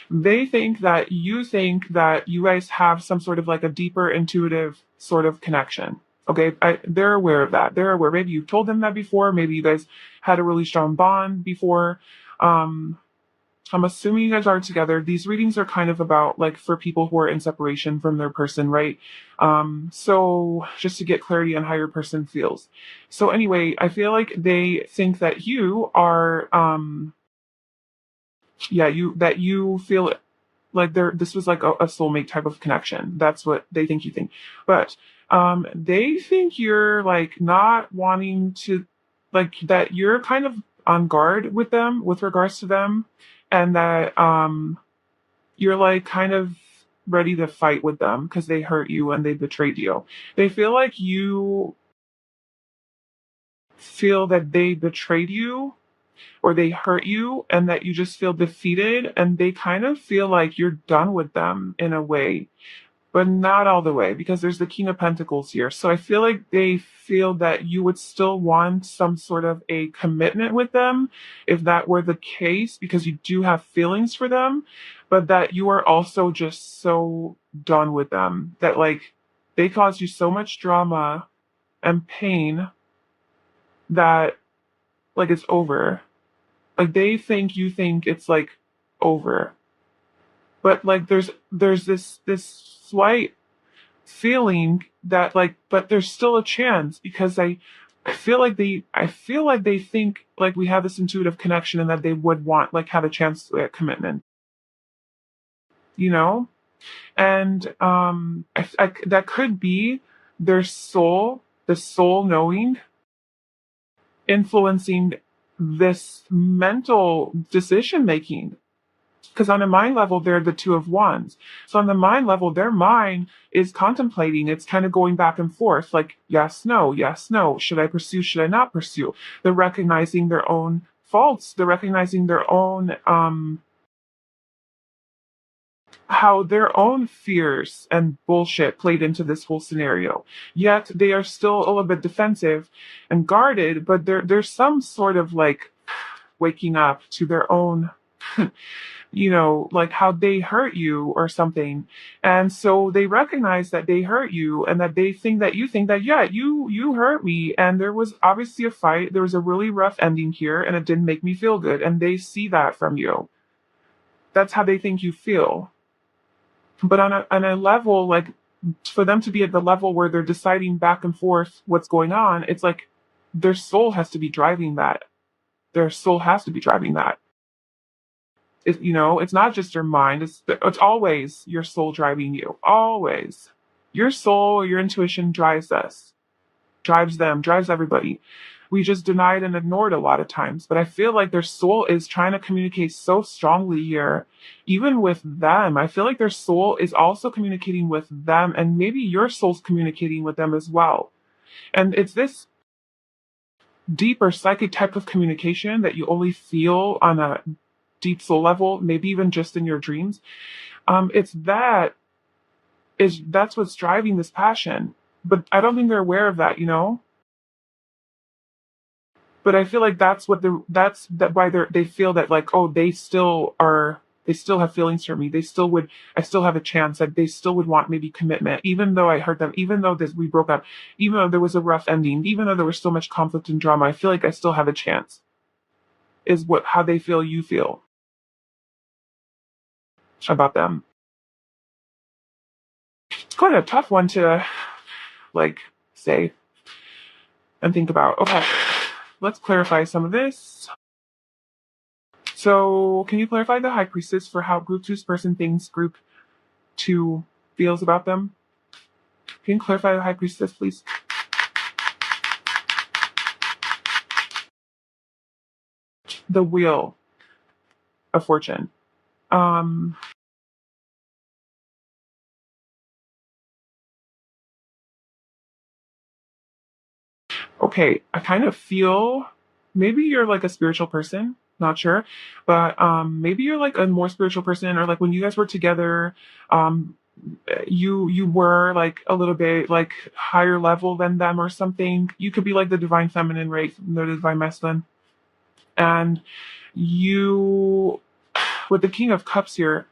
They think that you guys have some sort of like a deeper intuitive sort of connection. Okay, they're aware of that. They're aware. Maybe you've told them that before. Maybe you guys had a really strong bond before. Um, I'm assuming you guys are together. These readings are kind of about like for people who are in separation from their person, right? So just to get clarity on how your person feels. So anyway, I feel like they think that you are, that you feel like this was like a soulmate type of connection. That's what they think you think. But they think you're like not wanting to, like that you're kind of on guard with them with regards to them, and that you're like kind of ready to fight with them because they hurt you and they betrayed you. They feel like you feel that they betrayed you or they hurt you and that you just feel defeated, and they kind of feel like you're done with them in a way, but not all the way, because there's the King of Pentacles here. So I feel like they feel that you would still want some sort of a commitment with them if that were the case, because you do have feelings for them, but that you are also just so done with them that like they caused you so much drama and pain that like it's over. Like they think you think it's like over. But like there's this slight feeling that like but there's still a chance, because I feel like they think like we have this intuitive connection and that they would want like have a chance at commitment, you know? And that could be their soul, the soul knowing, influencing this mental decision making. Because on a mind level, they're the two of wands. So on the mind level, their mind is contemplating. It's kind of going back and forth, like yes, no, yes, no. Should I pursue? Should I not pursue? They're recognizing their own faults. They're recognizing their own how their own fears and bullshit played into this whole scenario. Yet they are still a little bit defensive and guarded, but there's some sort of like waking up to their own you know, like how they hurt you or something. And so they recognize that they hurt you and that they think that you think that, yeah, you hurt me. And there was obviously a fight. There was a really rough ending here and it didn't make me feel good. And they see that from you. That's how they think you feel. But on a level, like for them to be at the level where they're deciding back and forth what's going on, it's like their soul has to be driving that. Their soul has to be driving that. You know, it's not just your mind. It's always your soul driving you. Always, your soul, your intuition drives us, drives them, drives everybody. We just deny it and ignore it a lot of times. But I feel like their soul is trying to communicate so strongly here, even with them. I feel like their soul is also communicating with them, and maybe your soul's communicating with them as well. And it's this deeper psychic type of communication that you only feel on a deep soul level, maybe even just in your dreams. It's that's what's driving this passion. But I don't think they're aware of that, you know? But I feel like that's that why they feel that like, oh, they still have feelings for me. I still have a chance, that they still would want maybe commitment, even though I hurt them, even though we broke up, even though there was a rough ending, even though there was so much conflict and drama, I feel like I still have a chance, is how they feel you feel about them. It's quite a tough one to like say and think about. Okay, let's clarify some of this. So, can you clarify the High Priestess for how Group Two's person thinks Group Two feels about them? Can you clarify the High Priestess, please? The Wheel of Fortune. Um, okay, I kind of feel maybe you're like a spiritual person, not sure, but maybe you're like a more spiritual person, or like when you guys were together, um, you were like a little bit like higher level than them or something. You could be like the divine feminine, right? They're the divine masculine, and you with the King of Cups here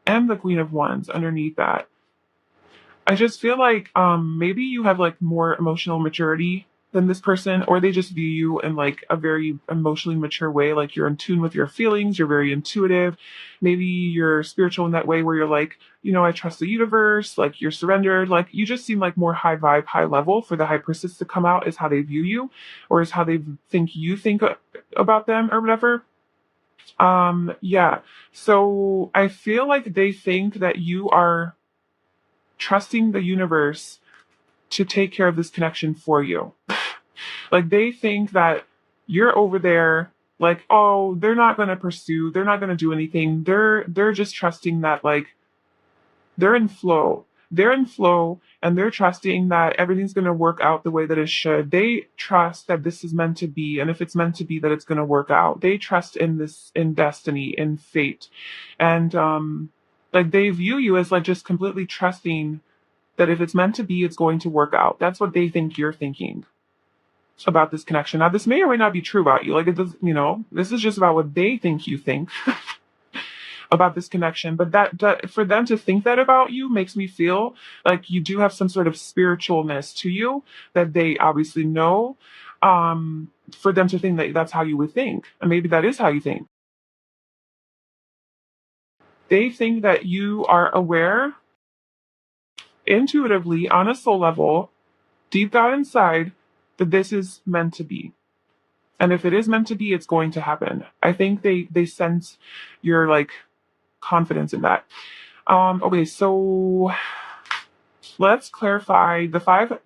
and the Queen of Wands underneath that. I just feel like maybe you have like more emotional maturity than this person, or they just view you in like a very emotionally mature way. Like you're in tune with your feelings, you're very intuitive. Maybe you're spiritual in that way where you're like, you know, I trust the universe, like you're surrendered. Like you just seem like more high vibe, high level for the High Priestess to come out, is how they view you, or is how they think you think about them or whatever. Yeah. So I feel like they think that you are trusting the universe to take care of this connection for you. Like they think that you're over there like, oh, they're not going to they're not going to do anything. They're just trusting that like they're in flow. They're in flow and they're trusting that everything's going to work out the way that it should. They trust that this is meant to be. And if it's meant to be, that it's going to work out. They trust in this, in destiny, in fate. And, like they view you as like just completely trusting that if it's meant to be, it's going to work out. That's what they think you're thinking about this connection. Now, this may or may not be true about you. Like it does, this is just about what they think you think about this connection. But that for them to think that about you makes me feel like you do have some sort of spiritualness to you that they obviously know. For them to think that that's how you would think, and maybe that is how you think. They think that you are aware intuitively on a soul level, deep down inside, that this is meant to be. And if it is meant to be, it's going to happen. I think they sense your like confidence in that. Okay, so let's clarify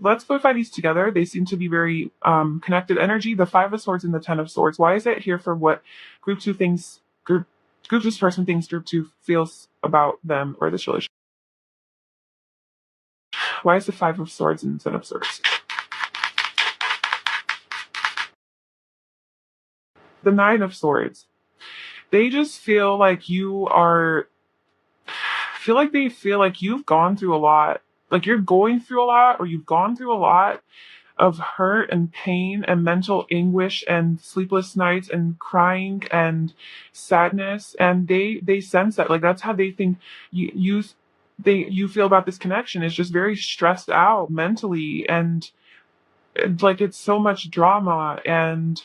let's clarify these together. They seem to be very connected energy. The Five of Swords and the Ten of Swords. Why is it here for what group two thinks group this person thinks group two feels about them or this relationship? Why is the Five of Swords and the Ten of Swords? The Nine of Swords. They just feel like they feel like you've gone through a lot. Like you're going through a lot, or you've gone through a lot of hurt and pain and mental anguish and sleepless nights and crying and sadness. And they sense that. Like that's how they think you feel about this connection. Is just very stressed out mentally, and like it's so much drama, and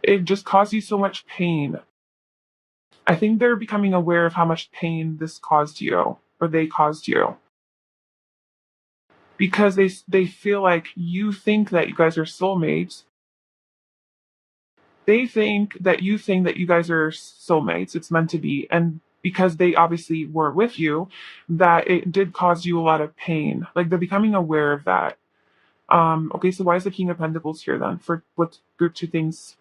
it just causes you so much pain. I think they're becoming aware of how much pain this caused you, or they caused you, because they feel like you think that you guys are soulmates. They think that you guys are soulmates. It's meant to be, and because they obviously weren't with you, that it did cause you a lot of pain. Like they're becoming aware of that. Okay, so why is the King of Pentacles here then? For what group two thinks,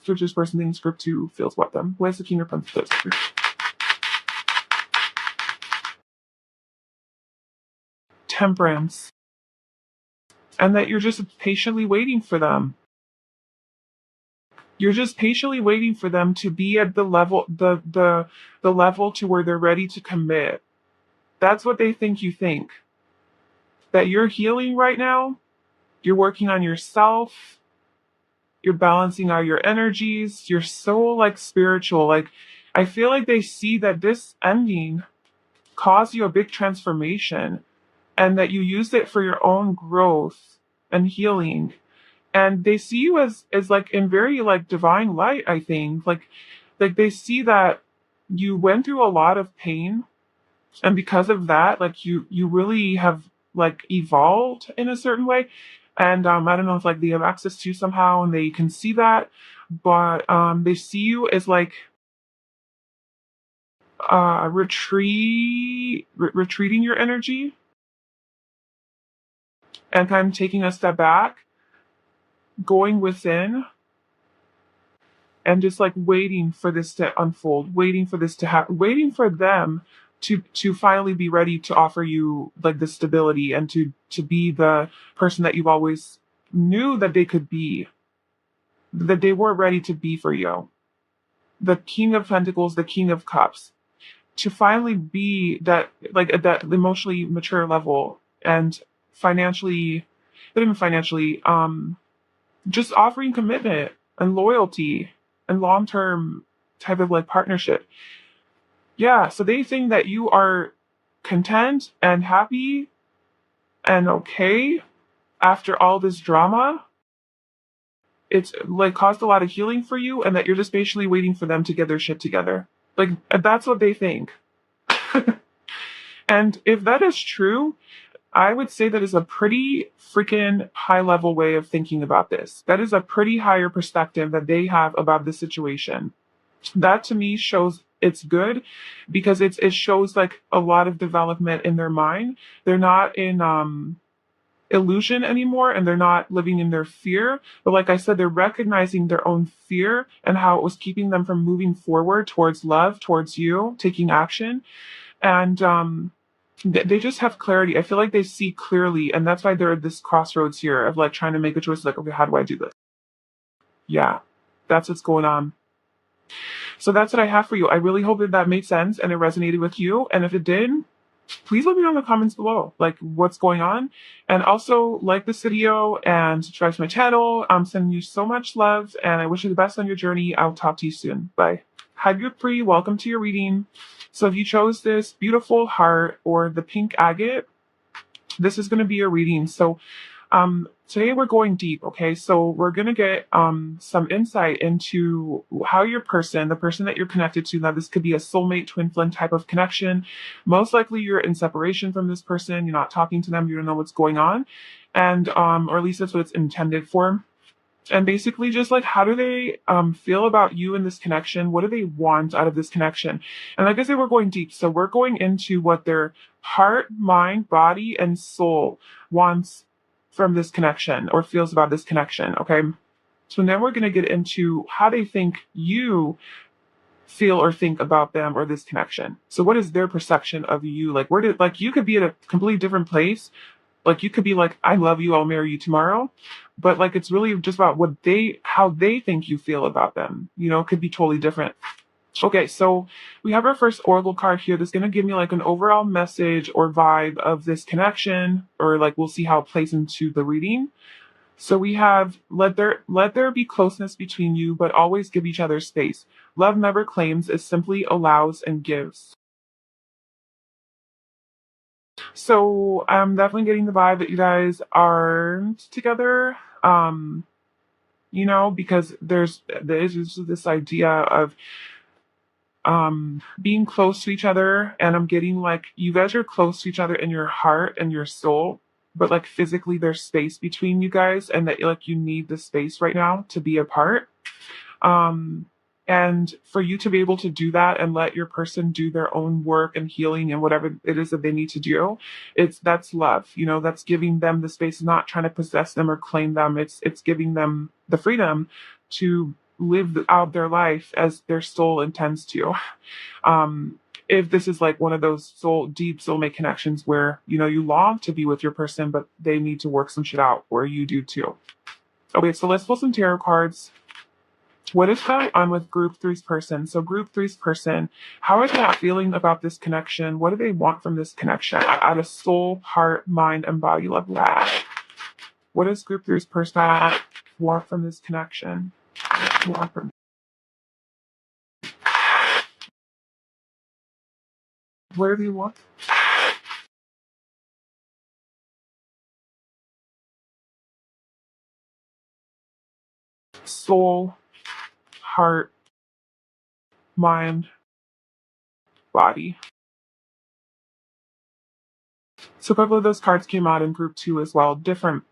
group two's person thinks group two feels what them? Why is the King of Pentacles? Temperance. And that you're just patiently waiting for them. You're just patiently waiting for them to be at the level the level to where they're ready to commit. That's what they think you think. That you're healing right now, you're working on yourself, you're balancing out your energies, you're so like spiritual. Like I feel like they see that this ending caused you a big transformation, and that you used it for your own growth and healing. And they see you as like in very like divine light. I think like they see that you went through a lot of pain, and because of that, like you really have like evolved in a certain way. And I don't know if like they have access to you somehow and they can see that, but they see you as like retreating your energy and kind of taking a step back, going within, and just like waiting for this to unfold, waiting for this to happen, waiting for them to finally be ready to offer you like the stability, and to be the person that you've always knew that they could be, that they were ready to be for you. The King of Pentacles, the King of Cups, to finally be that like at that emotionally mature level, and financially, not even financially, just offering commitment and loyalty and long-term type of like partnership. Yeah, so they think that you are content and happy and okay after all this drama. It's like caused a lot of healing for you, and that you're just patiently waiting for them to get their shit together. Like that's what they think. And if that is true, I would say that is a pretty freaking high level way of thinking about this. That is a pretty higher perspective that they have about the situation. That to me shows it's good, because it shows like a lot of development in their mind. They're not in illusion anymore, and they're not living in their fear. But like I said, they're recognizing their own fear and how it was keeping them from moving forward towards love, towards you, taking action. And they just have clarity. I feel like they see clearly, and that's why they're at this crossroads here of like trying to make a choice. Like, okay, how do I do this? Yeah, that's what's going on. So that's what I have for you. I really hope that that made sense and it resonated with you. And if it did, please let me know in the comments below, like what's going on. And also like this video and subscribe to my channel. I'm sending you so much love and I wish you the best on your journey. I'll talk to you soon. Bye. Hi, good pre. Welcome to your reading. So if you chose this beautiful heart or the pink agate, this is going to be your reading. So today we're going deep, okay? So we're going to get some insight into how your person, the person that you're connected to, now this could be a soulmate, twin flame type of connection. Most likely you're in separation from this person, you're not talking to them, you don't know what's going on. And or at least that's what it's intended for. And basically just like how do they feel about you in this connection? What do they want out of this connection? And like I said, we're going deep. So we're going into what their heart, mind, body, and soul wants from this connection or feels about this connection. Okay. So now we're going to get into how they think you feel or think about them or this connection. So what is their perception of you? Like where did, like you could be at a completely different place, like you could be like, I love you, I'll marry you tomorrow. But like it's really just about what they how they think you feel about them. You know, it could be totally different. Okay, so we have our first oracle card here that's gonna give me like an overall message or vibe of this connection, or like we'll see how it plays into the reading. So we have let there be closeness between you, but always give each other space. Love never claims, it simply allows and gives. So I'm definitely getting the vibe that you guys aren't together. Um, because there's just this idea of being close to each other, and I'm getting like you guys are close to each other in your heart and your soul, but like physically there's space between you guys, and that like you need the space right now to be apart. Um, and for you to be able to do that and let your person do their own work and healing and whatever it is that they need to do, that's love. That's giving them the space, not trying to possess them or claim them. It's giving them the freedom to live out their life as their soul intends to. Um, if this is like one of those deep soulmate connections where you long to be with your person, but they need to work some shit out, or you do too. Okay, so let's pull some tarot cards. What is going on with group three's person? So group three's person, how are they feeling about this connection? What do they want from this connection? Out of soul, heart, mind, and body level. What does group three's person want from this connection? Want from what do they want? Soul, heart, mind, body. So a couple of those cards came out in group two as well, different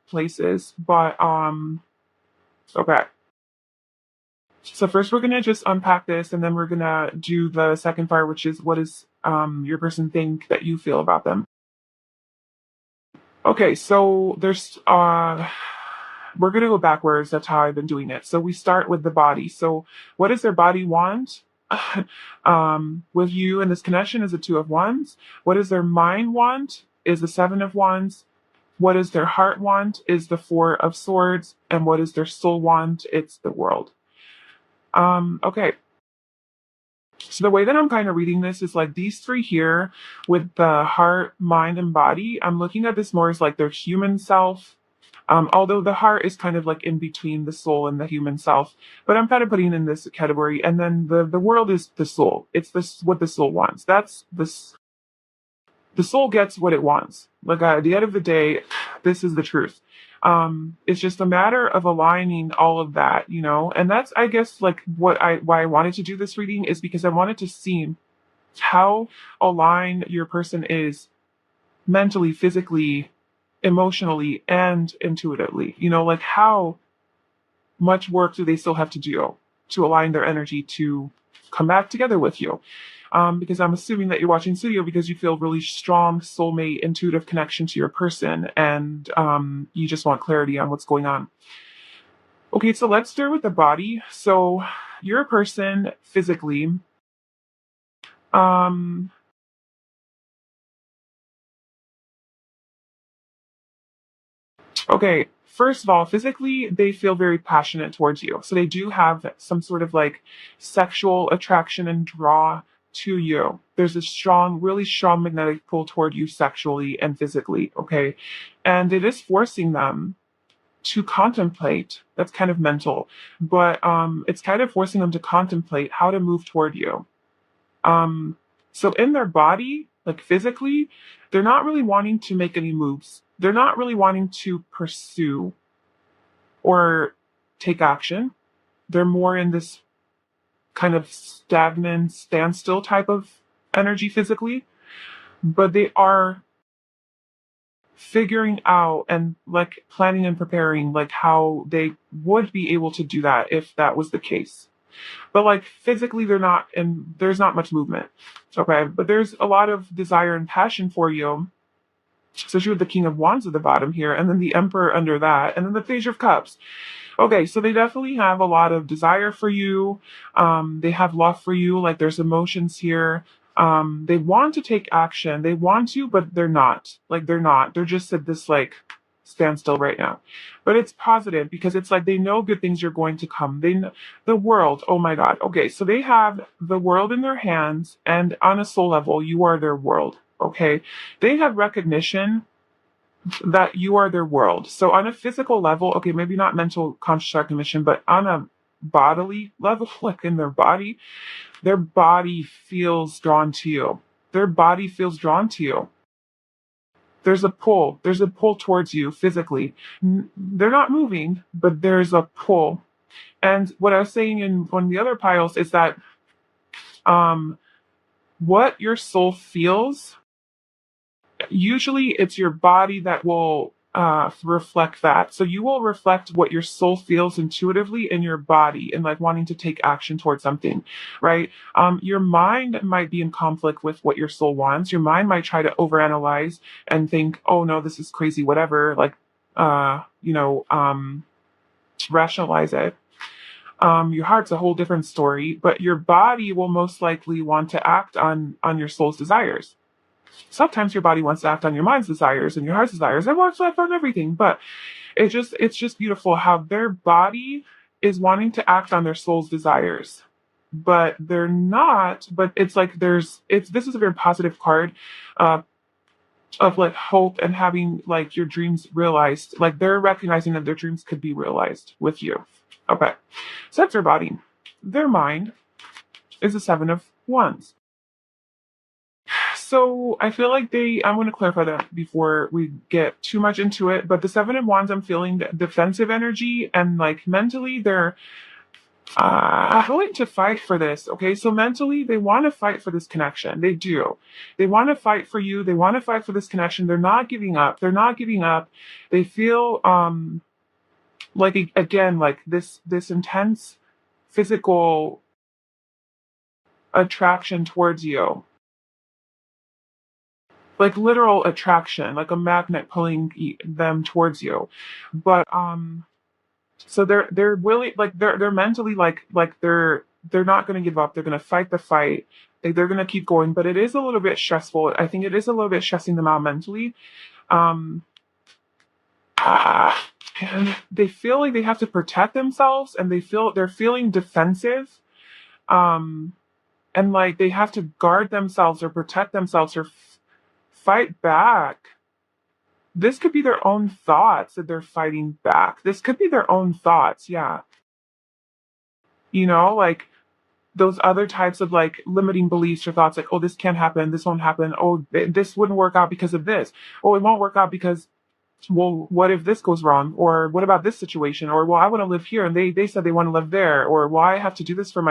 places, but okay. So first we're gonna just unpack this, and then we're gonna do the second part, which is what does your person think that you feel about them. Okay, so there's we're gonna go backwards. That's how I've been doing it. So we start with the body. So what does their body want? With you in this connection is the two of wands. What does their mind want? Is the seven of wands. What does their heart want? Is the four of swords. And what does their soul want? It's the world. Okay. So the way that I'm kind of reading this is like these three here with the heart, mind, and body. I'm looking at this more as like their human self. Although the heart is kind of like in between the soul and the human self, but I'm kind of putting in this category. And then the world is the soul. It's this what the soul wants. That's this. The soul gets what it wants. Like at the end of the day, this is the truth. It's just a matter of aligning all of that, and that's, I guess, like why I wanted to do this reading is because I wanted to see how aligned your person is mentally, physically, emotionally, and intuitively. Like how much work do they still have to do to align their energy to come back together with you? Because I'm assuming that you're watching this video because you feel really strong soulmate intuitive connection to your person, and you just want clarity on what's going on. Okay, so let's start with the body. So you're a person physically. Um, Okay, first of all, physically, they feel very passionate towards you. So they do have some sort of like sexual attraction and draw to you. There's a strong, really strong magnetic pull toward you sexually and physically, okay? And it is forcing them to contemplate. That's kind of mental, but it's kind of forcing them to contemplate how to move toward you. Um, so in their body, like physically, they're not really wanting to make any moves. They're not really wanting to pursue or take action. They're more in this kind of stagnant, standstill type of energy physically, but they are figuring out and like planning and preparing like how they would be able to do that if that was the case. But like physically they're not, and there's not much movement. Okay, but there's a lot of desire and passion for you, especially with the King of Wands at the bottom here, and then the Emperor under that, and then the Page of Cups. Okay, so they definitely have a lot of desire for you. They have love for you. Like there's emotions here. They want to take action. They want to, but they're not. Like they're not. They're just at this like standstill right now. But it's positive because it's like they know good things are going to come. They know the world. Oh my God. Okay, so they have the world in their hands, and on a soul level, you are their world. Okay, they have recognition that you are their world. So on a physical level, okay, maybe not mental conscious recognition, but on a bodily level, like in their body feels drawn to you. Their body feels drawn to you. There's a pull. There's a pull towards you physically. They're not moving, but there's a pull. And what I was saying in one of the other piles is that um, what your soul feels, usually it's your body that will reflect that. So you will reflect what your soul feels intuitively in your body and like wanting to take action towards something, right? Your mind might be in conflict with what your soul wants. Your mind might try to overanalyze and think, oh no, this is crazy, whatever, like, you know, rationalize it. Your heart's a whole different story, but your body will most likely want to act on your soul's desires. Sometimes your body wants to act on your mind's desires and your heart's desires. It wants to act on everything, but it's just beautiful how their body is wanting to act on their soul's desires, but they're not. But it's like it's this is a very positive card, uh, of like hope and having like your dreams realized. Like they're recognizing that their dreams could be realized with you. Okay, so that's their body. Their mind is the Seven of Wands. So I feel like I'm going to clarify that before we get too much into it. But the Seven of Wands, I'm feeling the defensive energy, and like mentally, they're willing to fight for this. Okay, so mentally, they want to fight for this connection. They do. They want to fight for you. They want to fight for this connection. They're not giving up. They're not giving up. They feel like again like this intense physical attraction towards you, like literal attraction, like a magnet pulling them towards you. But so they're really like they're mentally like they're not going to give up. They're going to fight the fight. They're going to keep going. But it is a little bit stressful. I think it is a little bit stressing them out mentally. Um, and they feel like they have to protect themselves, and they're feeling defensive. Um, and like they have to guard themselves or protect themselves or fight back. This could be their own thoughts that they're fighting back. This could be their own thoughts, yeah. Like those other types of like limiting beliefs or thoughts like, oh, this can't happen, this won't happen, oh, this wouldn't work out because of this. Oh, it won't work out because, well, what if this goes wrong? Or what about this situation? Or, well, I want to live here and they said they want to live there. Or, well, I have to do this for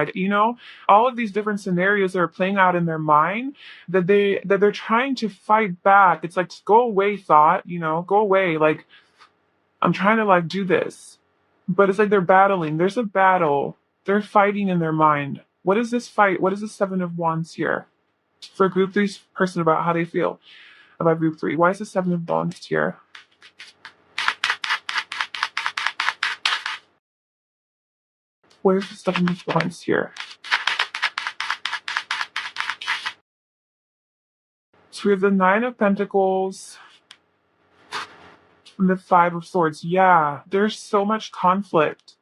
all of these different scenarios that are playing out in their mind that they're trying to fight back. It's like, go away, thought, go away. Like, I'm trying to like do this. But it's like they're battling. There's a battle. They're fighting in their mind. What is this fight? What is the Seven of Wands here? For group three's person about how they feel about group three. Why is the Seven of Wands here? Where's the Seven of Wands here? So we have the Nine of Pentacles, And the Five of Swords. Yeah, there's so much conflict.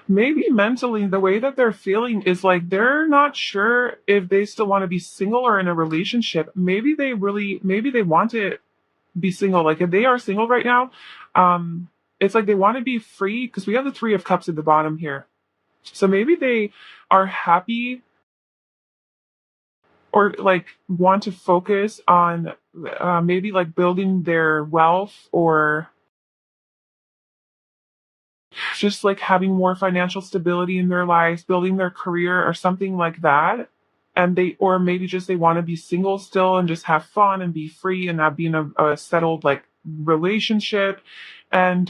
Maybe mentally, the way that they're feeling is like they're not sure if they still want to be single or in a relationship. Maybe they want to be single. Like if they are single right now, it's like they want to be free because we have the Three of Cups at the bottom here. So maybe they are happy or like want to focus on maybe like building their wealth or just like having more financial stability in their lives, building their career or something like that. And or maybe just they want to be single still and just have fun and be free and not be in a settled like relationship. And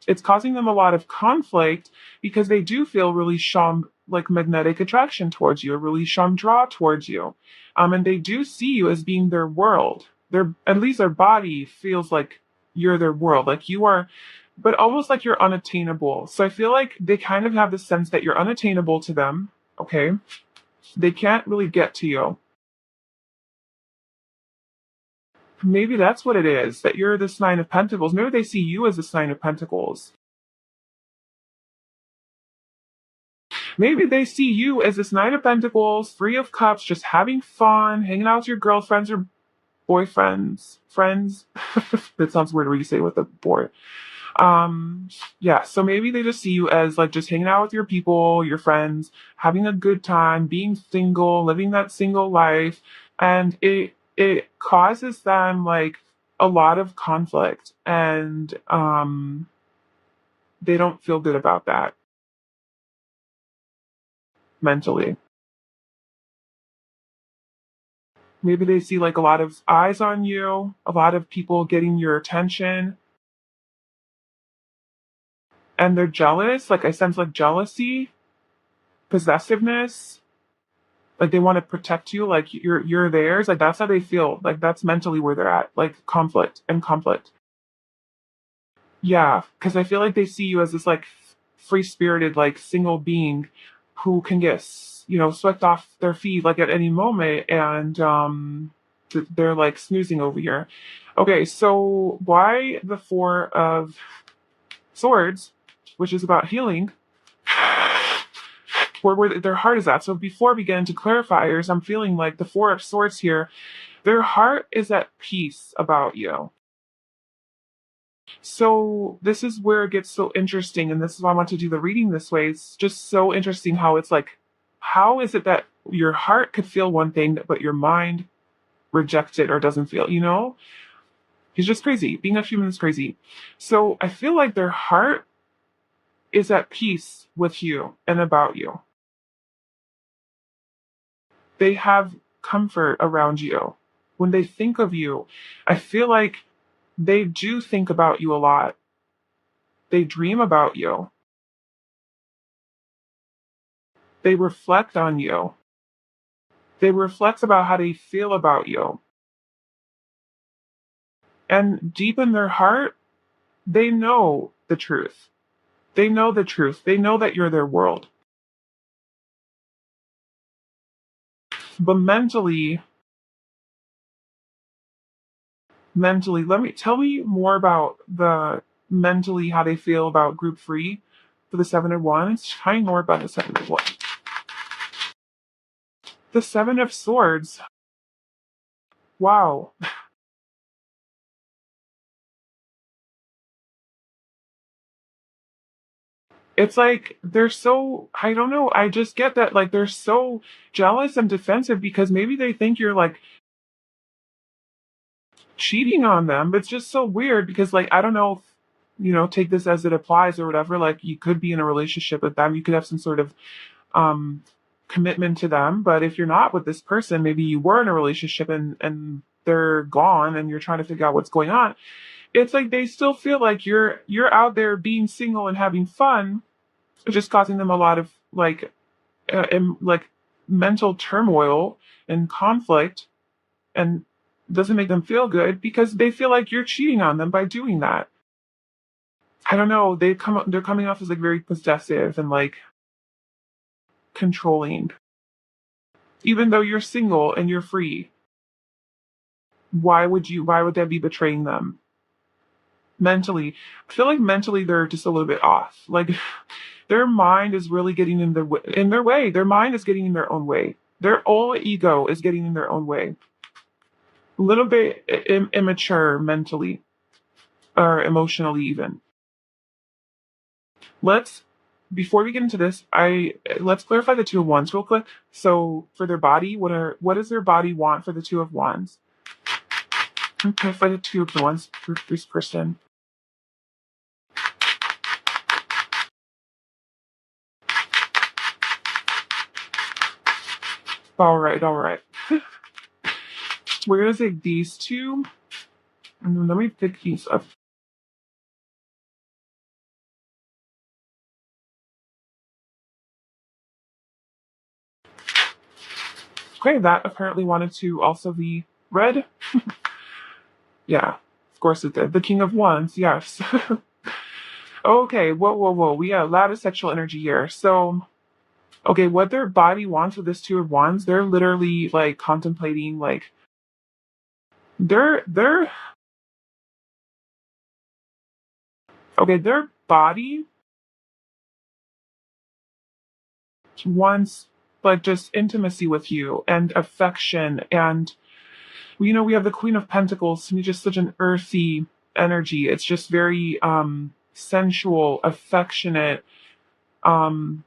it's causing them a lot of conflict because they do feel really strong, like magnetic attraction towards you, a really strong draw towards you. And they do see you as being their world. At least their body feels like you're their world. Like you are, but almost like you're unattainable. So I feel like they kind of have the sense that you're unattainable to them. Okay. They can't really get to you. Maybe that's what it is, that you're this Nine of Pentacles. Maybe they see you as this Nine of Pentacles. Maybe they see you as this Nine of Pentacles, Three of Cups, just having fun, hanging out with your girlfriends or boyfriends, friends. That sounds weird when you say it with a boy. Yeah, so maybe they just see you as like just hanging out with your people, your friends, having a good time, being single, living that single life, and it causes them like a lot of conflict and they don't feel good about that mentally. Maybe they see like a lot of eyes on you, a lot of people getting your attention, and they're jealous. Like I sense like jealousy, possessiveness, like they want to protect you, like you're theirs. Like that's how they feel. Like that's mentally where they're at. Like conflict and conflict. Yeah, because I feel like they see you as this like free spirited, like single being who can get swept off their feet like at any moment, and they're like snoozing over here. Okay, so why the Four of Swords, which is about healing, where their heart is at. So before we get into clarifiers, I'm feeling like the Four of Swords here, their heart is at peace about you. So this is where it gets so interesting, and this is why I want to do the reading this way. It's just so interesting how it's like, how is it that your heart could feel one thing, but your mind rejects it or doesn't feel, He's just crazy. Being a human is crazy. So I feel like their heart is at peace with you and about you. They have comfort around you. When they think of you, I feel like they do think about you a lot. They dream about you. They reflect on you. They reflect about how they feel about you. And deep in their heart, they know the truth. They know the truth. They know that you're their world. But mentally, tell me more about the mentally how they feel about group free for the Seven of Wands. Tell me more about the Seven of Wands. The Seven of Swords. Wow. It's like they're so, I don't know, I just get that like they're so jealous and defensive because maybe they think you're like cheating on them. But it's just so weird because like I don't know if, take this as it applies or whatever. Like you could be in a relationship with them, you could have some sort of um commitment to them. But if you're not with this person, maybe you were in a relationship and they're gone and you're trying to figure out what's going on. It's like they still feel like you're out there being single and having fun, just causing them a lot of like mental turmoil and conflict, and doesn't make them feel good because they feel like you're cheating on them by doing that. I don't know. They're coming off as like very possessive and like controlling, even though you're single and you're free. Why would that be betraying them? Mentally, I feel like mentally they're just a little bit off. Like their mind is really getting in their way. Their mind is getting in their own way. Their own ego is getting in their own way. A little bit immature mentally or emotionally even. Let's Before we get into this, I let's clarify the two of wands real quick. So for their body, what does their body want for the two of wands? Okay, for the two of wands for this person. All right, all right. We're gonna take these two, and then let me pick these up. Okay, that apparently wanted to also be red. Yeah, of course it did. The King of Wands, yes. Okay, whoa, whoa, whoa. We got a lot of sexual energy here. So, okay, what their body wants with this Two of Wands, they're literally like contemplating, like they're okay. Their body wants like just intimacy with you and affection, and we have the Queen of Pentacles, and just such an earthy energy. It's just very sensual, affectionate, um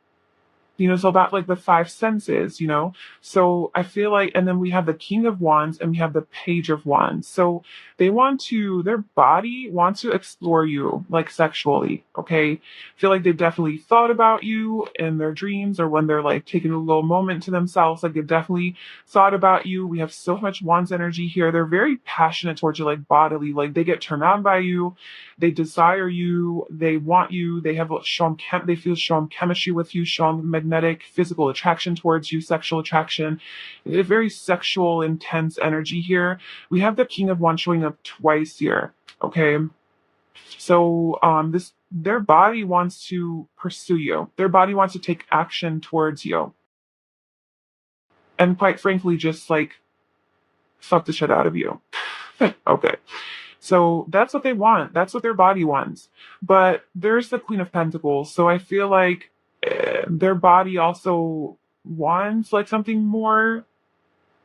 so that like the five senses. So I feel like, and then we have the King of Wands and we have the Page of Wands. So their body wants to explore you like sexually. Okay. I feel like they've definitely thought about you in their dreams or when they're like taking a little moment to themselves. Like they've definitely thought about you. We have so much Wands energy here. They're very passionate towards you, like bodily. Like they get turned on by you, they desire you, they want you, they have they feel strong chemistry with you, strong magnetic physical attraction towards you, sexual attraction. A very sexual, intense energy here. We have the King of Wands showing up twice here. Okay. So this their body wants to pursue you. Their body wants to take action towards you. And quite frankly, just like fuck the shit out of you. Okay. So that's what they want. That's what their body wants. But there's the Queen of Pentacles. So I feel like their body also wants like something more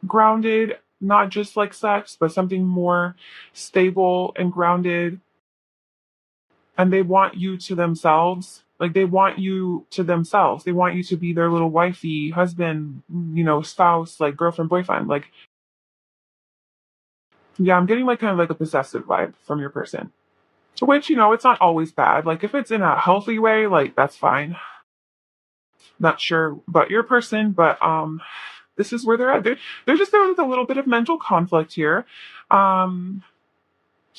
grounded, not just like sex, but something more stable and grounded. And they want you to themselves. Like they want you to themselves. They want you to be their little wifey, husband, spouse, like girlfriend, boyfriend. Like, yeah, I'm getting like kind of like a possessive vibe from your person. Which, it's not always bad. Like, if it's in a healthy way, like, that's fine. Not sure about your person, but this is where they're at. They're just there with a little bit of mental conflict here. Um,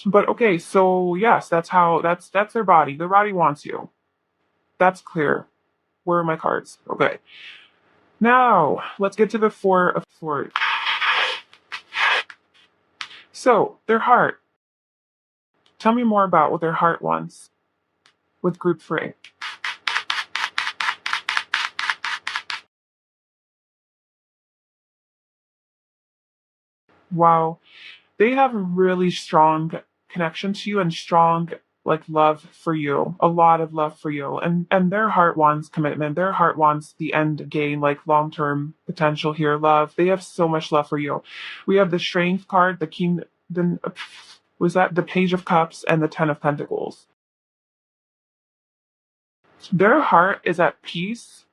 but okay, so yes, that's their body. Their body wants you. That's clear. Where are my cards? Okay. Now, let's get to the Four of Swords. So, their heart. Tell me more about what their heart wants with group 3. Wow. They have a really strong connection to you and strong like love for you, a lot of love for you, and their heart wants commitment. Their heart wants the end game, like long-term potential here, love. They have so much love for you. We have the Strength card, the King, the was that the Page of Cups, and the Ten of Pentacles. Their heart is at peace,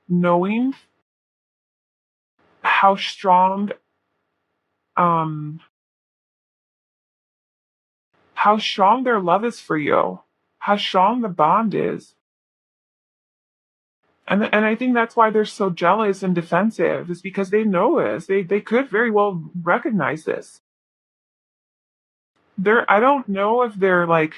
knowing how strong um how strong their love is for you, how strong the bond is. And I think that's why they're so jealous and defensive, is because they know this. They could very well recognize this. I don't know if they're like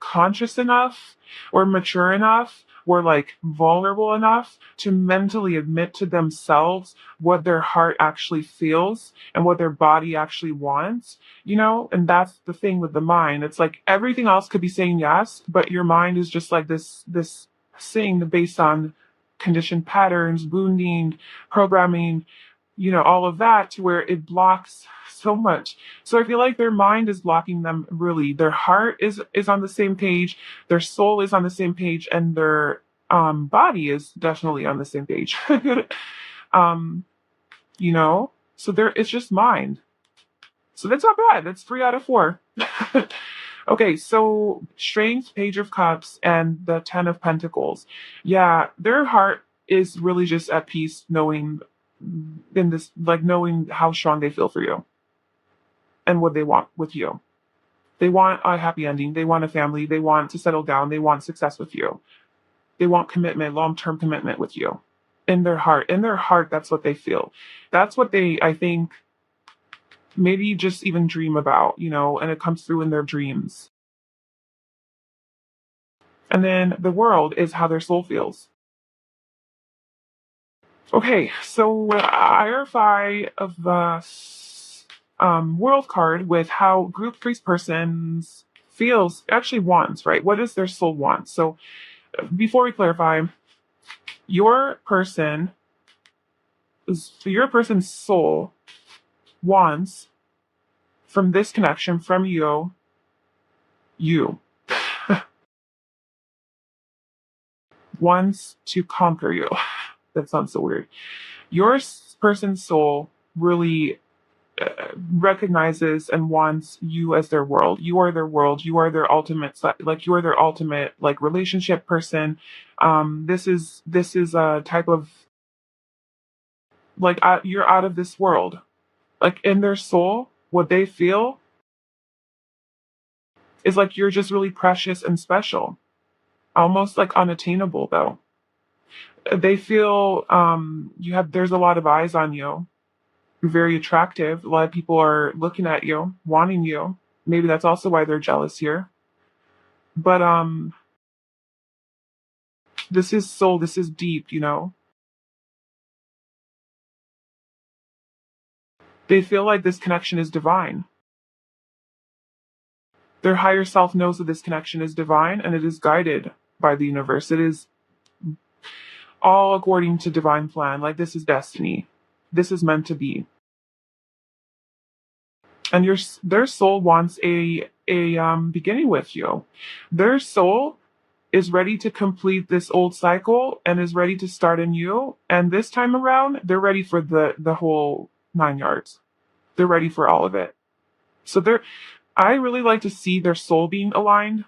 conscious enough or mature enough or like vulnerable enough to mentally admit to themselves what their heart actually feels and what their body actually wants. And that's the thing with the mind. It's like everything else could be saying yes, but your mind is just like this thing based on conditioned patterns, wounding, programming, all of that, to where it blocks so much. So I feel like their mind is blocking them really. Their heart is on the same page, their soul is on the same page, and their body is definitely on the same page. um, you know? So there it's just mind. So that's not bad. That's 3 out of 4. Okay, so Strength, Page of Cups, and the Ten of Pentacles. Yeah, their heart is really just at peace knowing in this, like knowing how strong they feel for you and what they want with you. They want a happy ending. They want a family. They want to settle down. They want success with you. They want commitment, long-term commitment with you. In their heart, that's what they feel. That's what they, I think, maybe just even dream about, and it comes through in their dreams. And then the world is how their soul feels. Okay, so I verify of the world card with how group 3's persons feels, actually wants, right? What does their soul want? So before we clarify, your person's soul wants from this connection from you wants to conquer you. That sounds so weird. Your person's soul really recognizes and wants you as their world. You are their world. You are their ultimate, like you are their ultimate like relationship person. This is a type of like you're out of this world. Like in their soul, what they feel is like you're just really precious and special, almost like unattainable though. They feel there's a lot of eyes on you. You're very attractive. A lot of people are looking at you, wanting you. Maybe that's also why they're jealous here. But this is soul, this is deep. They feel like this connection is divine. Their higher self knows that this connection is divine and it is guided by the universe. It is all according to divine plan. Like this is destiny. This is meant to be. And their soul wants a beginning with you. Their soul is ready to complete this old cycle and is ready to start anew. And this time around, they're ready for the whole 9 yards. They're ready for all of it. So I really like to see their soul being aligned.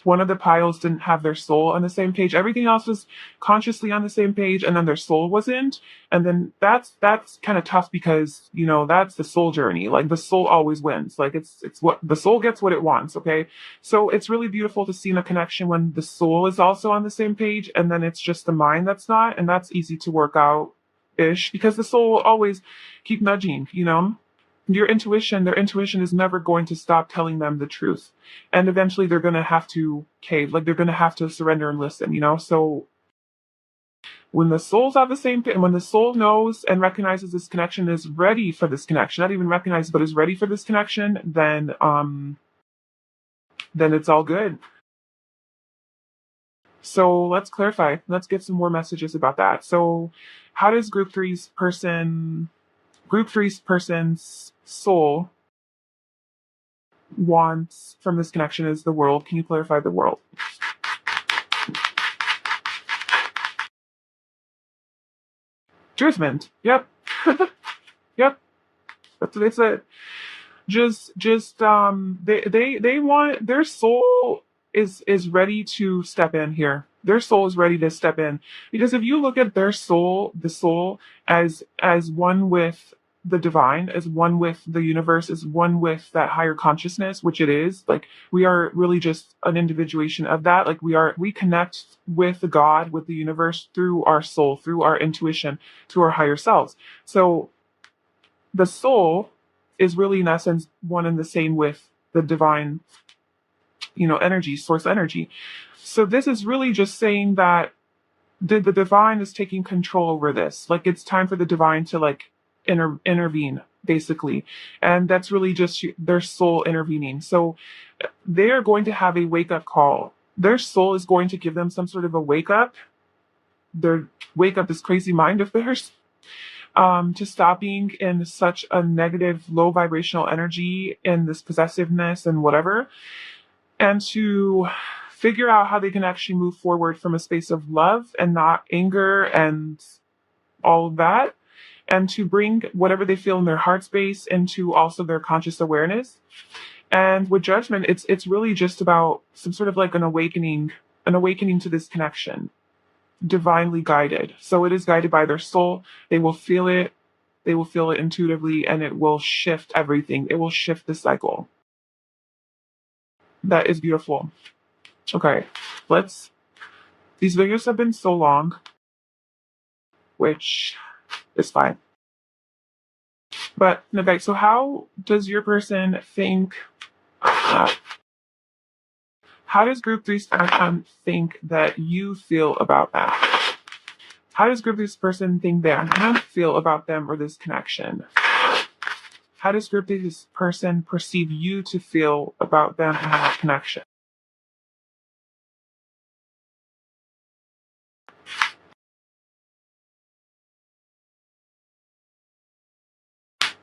One of the piles didn't have their soul on the same page. Everything else was consciously on the same page, and then their soul wasn't. And then that's kind of tough because that's the soul journey. Like the soul always wins. Like it's what the soul gets what it wants. Okay, so it's really beautiful to see in a connection when the soul is also on the same page, and then it's just the mind that's not, and that's easy to work out ish because the soul will always keep nudging. Their intuition is never going to stop telling them the truth. And eventually they're going to have to cave, like they're going to have to surrender and listen. So when the soul's on the same page, and when the soul knows and recognizes this connection is ready for this connection, not even recognizes, but is ready for this connection, then it's all good. So let's clarify. Let's get some more messages about that. So how does group 3's person's soul wants from this connection is the world? Can you clarify the world? Judgment. Yep. Yep. That's what they said. They want their soul is ready to step in here. Their soul is ready to step in. Because if you look at their soul, the soul as one with the divine, as one with the universe, as one with that higher consciousness, which it is, like we are really just an individuation of that. Like we connect with the God, with the universe through our soul, through our intuition, through our higher selves. So the soul is really in essence one and the same with the divine, energy, source energy. So this is really just saying that the divine is taking control over this. Like it's time for the divine to like intervene, basically. And that's really just their soul intervening. So they are going to have a wake up call. Their soul is going to give them some sort of a wake up. Their wake up, this crazy mind of theirs. to stop being in such a negative, low vibrational energy and this possessiveness and whatever, and to figure out how they can actually move forward from a space of love and not anger and all of that, and to bring whatever they feel in their heart space into also their conscious awareness. And with judgment, it's really just about some sort of like an awakening to this connection, divinely guided. So it is guided by their soul. They will feel it. They will feel it intuitively, and it will shift everything. It will shift the cycle. That is beautiful. Okay, let's. These videos have been so long, which is fine. But okay, so how does your person think? How does group three think that you feel about that? How does group this person think that you feel about them or this connection? How does group this person perceive you to feel about them and that connection?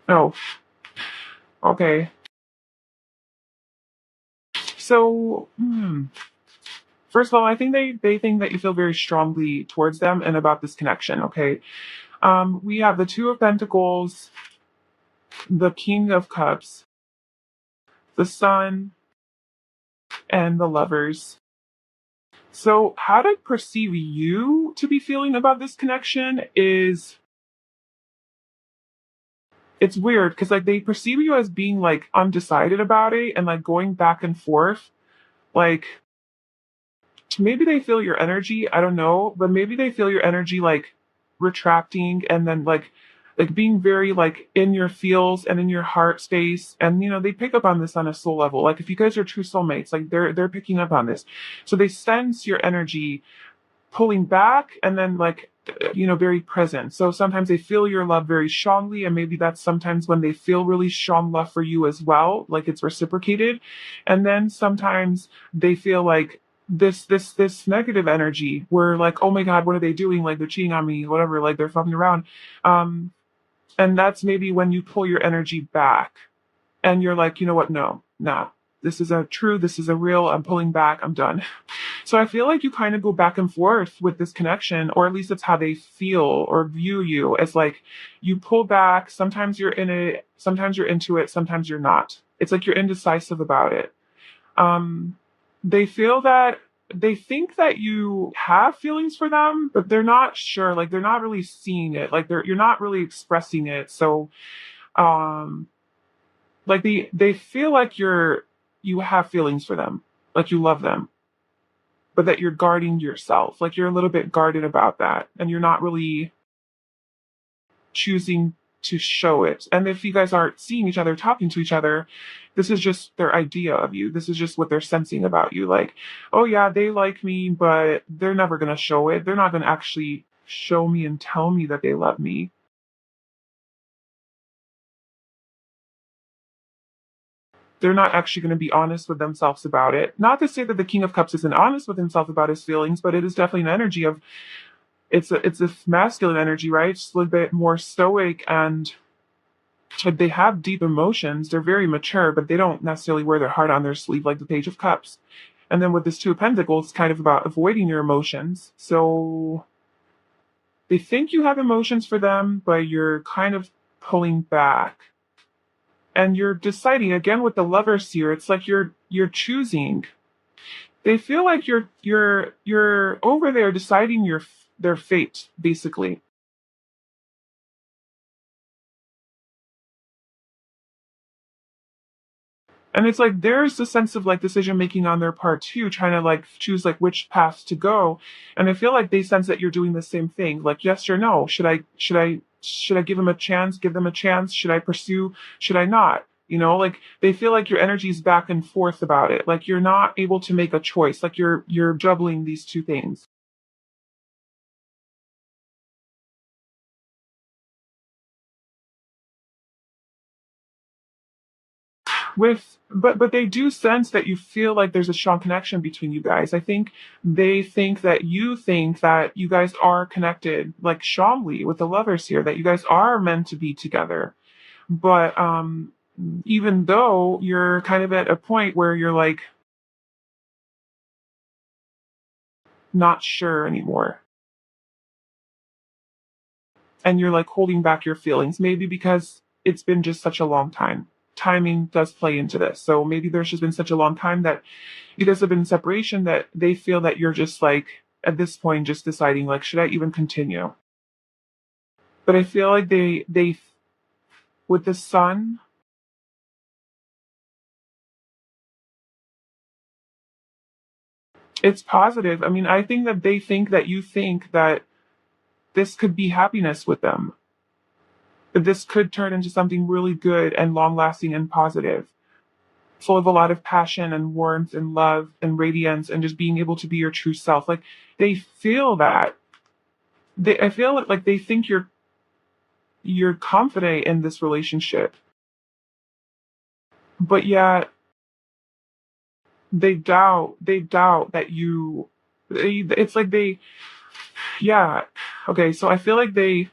Oh, okay. So, first of all, I think they think that you feel very strongly towards them and about this connection. Okay. We have the Two of Pentacles, the King of Cups, the Sun, and the Lovers. So, how to perceive you to be feeling about this connection is it's weird because like they perceive you as being like undecided about it and like going back and forth. Like maybe they feel your energy, I don't know, but maybe they feel your energy like retracting and then like being very like in your feels and in your heart space. And they pick up on this on a soul level. Like if you guys are true soulmates, like they're picking up on this. So they sense your energy pulling back and then like very present. So sometimes they feel your love very strongly, and maybe that's sometimes when they feel really strong love for you as well, like it's reciprocated. And then sometimes they feel like this negative energy where like, oh my god, what are they doing, like they're cheating on me, whatever, like they're fucking around. Um and that's maybe when you pull your energy back and you're like, you know what, no, nah, this is a real, I'm pulling back, I'm done. So I feel like you kind of go back and forth with this connection, or at least it's how they feel or view you, as like you pull back. Sometimes you're in it, sometimes you're into it, sometimes you're not. It's like you're indecisive about it. Um, they feel that they think that you have feelings for them, but they're not sure. Like they're not really seeing it. Like you're not really expressing it. So, um, like they feel like you have feelings for them, like you love them, but that you're guarding yourself. Like you're a little bit guarded about that and you're not really choosing to show it. And if you guys aren't seeing each other, talking to each other, this is just their idea of you. This is just what they're sensing about you. Like, oh yeah, they like me, but they're never going to show it. They're not going to actually show me and tell me that they love me. They're not actually going to be honest with themselves about it. Not to say that the King of Cups isn't honest with himself about his feelings, but it is definitely an energy of it's a masculine energy, right? It's a little bit more stoic, and they have deep emotions. They're very mature, but they don't necessarily wear their heart on their sleeve like the Page of Cups. And then with this Two of Pentacles, it's kind of about avoiding your emotions. So they think you have emotions for them, but you're kind of pulling back. And you're deciding again with the Lovers here. It's like you're choosing. They feel like you're over there deciding their fate, basically. And it's like there's a sense of like decision making on their part too, trying to like choose like which path to go. And I feel like they sense that you're doing the same thing. Like yes or no. Should I give them a chance? Give them a chance? Should I pursue? Should I not? Like they feel like your energy is back and forth about it. Like you're not able to make a choice. Like you're juggling these two things. But they do sense that you feel like there's a strong connection between you guys. I think they think that you guys are connected, like strongly with the lovers here, that you guys are meant to be together. But even though you're kind of at a point where you're like not sure anymore, and you're like holding back your feelings, maybe because it's been just such a long time. Timing does play into this. So maybe there's just been such a long time that you guys have been in separation that they feel that you're just like at this point just deciding like should I even continue? But I feel like they with the sun, it's positive. I mean, I think that they think that this could be happiness with them. That this could turn into something really good and long lasting and positive, full of a lot of passion and warmth and love and radiance and just being able to be your true self. Like they feel that. I feel like they think you're confident in this relationship, but yet they doubt that it's like yeah. Okay, so I feel like they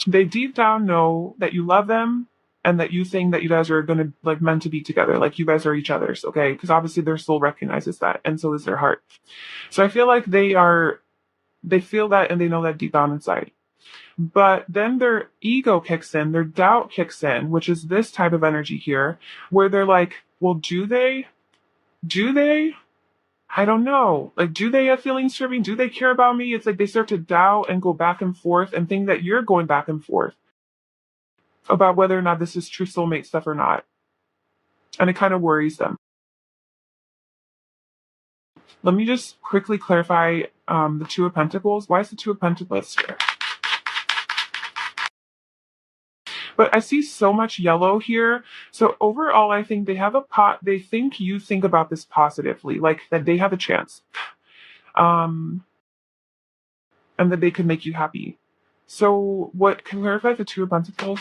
deep down know that you love them and that you think that you guys are gonna like meant to be together, like you guys are each other's, okay? Because obviously their soul recognizes that, and so does their heart. So I feel like they feel that and they know that deep down inside. But then their ego kicks in, their doubt kicks in, which is this type of energy here, where they're like, well, do they? Do they? I don't know. Like, do they have feelings for me? Do they care about me? It's like they start to doubt and go back and forth and think that you're going back and forth about whether or not this is true soulmate stuff or not. And it kind of worries them. Let me just quickly clarify the Two of Pentacles. Why is the Two of Pentacles here? But I see so much yellow here. So overall, I think they have a pot. They think you think about this positively, like that they have a chance, um, and that they could make you happy. So what can clarify the Two of Pentacles?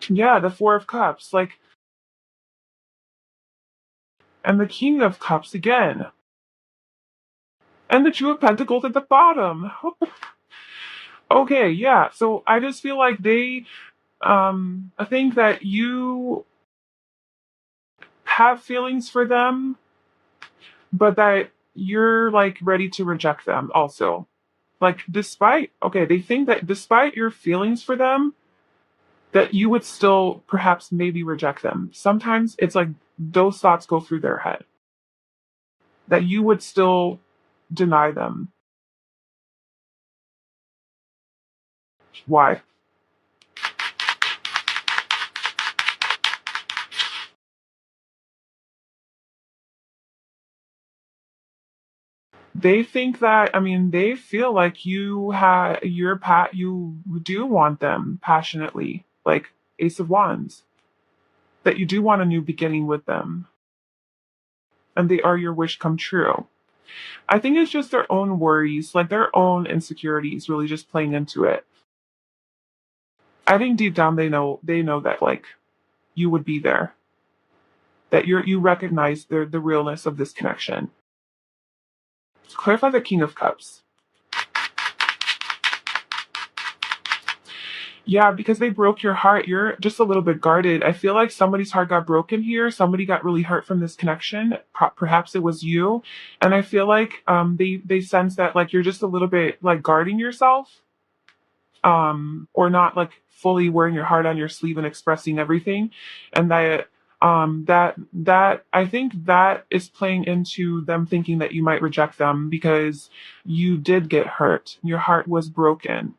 Yeah, the Four of Cups, like, and the King of Cups again, and the Two of Pentacles at the bottom. Okay, yeah. So I just feel like I think that you have feelings for them, but that you're like ready to reject them also. Like, they think that despite your feelings for them, that you would still perhaps maybe reject them. Sometimes it's like those thoughts go through their head, that you would still deny them. Why? They think that, I mean, they feel like you do want them passionately, like Ace of Wands, that you do want a new beginning with them, and they are your wish come true. I think it's just their own worries, like their own insecurities really just playing into it. I think deep down they know that like you would be there, that you recognize the realness of this connection. Clarify the King of Cups. Yeah, because they broke your heart, you're just a little bit guarded. I feel like somebody's heart got broken here. Somebody got really hurt from this connection. Perhaps it was you. And I feel like they sense that like you're just a little bit like guarding yourself, or not like fully wearing your heart on your sleeve and expressing everything. And that I think that is playing into them thinking that you might reject them because you did get hurt. Your heart was broken.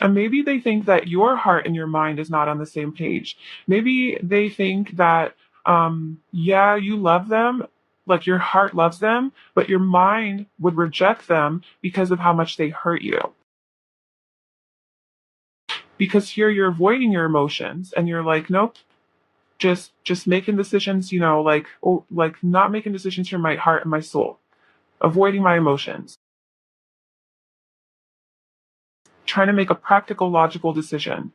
And maybe they think that your heart and your mind is not on the same page. Maybe they think that, yeah, you love them, like your heart loves them, but your mind would reject them because of how much they hurt you. Because here you're avoiding your emotions and you're like, nope, just making decisions, like, oh, like not making decisions from my heart and my soul, avoiding my emotions, trying to make a practical, logical decision.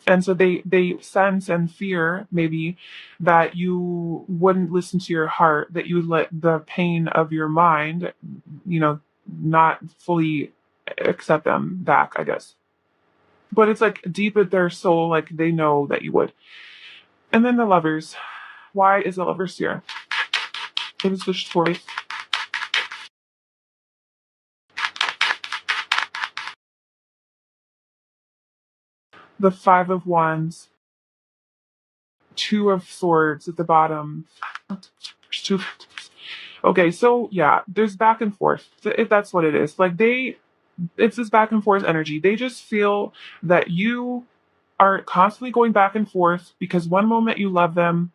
And so they sense and fear maybe that you wouldn't listen to your heart, that you would let the pain of your mind, not fully accept them back, I guess. But it's like deep at their soul, like they know that you would. And then the lovers. Why is the lovers here? It is the choice. The Five of Wands. Two of Swords at the bottom. There's two. Okay, so yeah, there's back and forth. If that's what it is. Like it's this back and forth energy. They just feel that you are constantly going back and forth because one moment you love them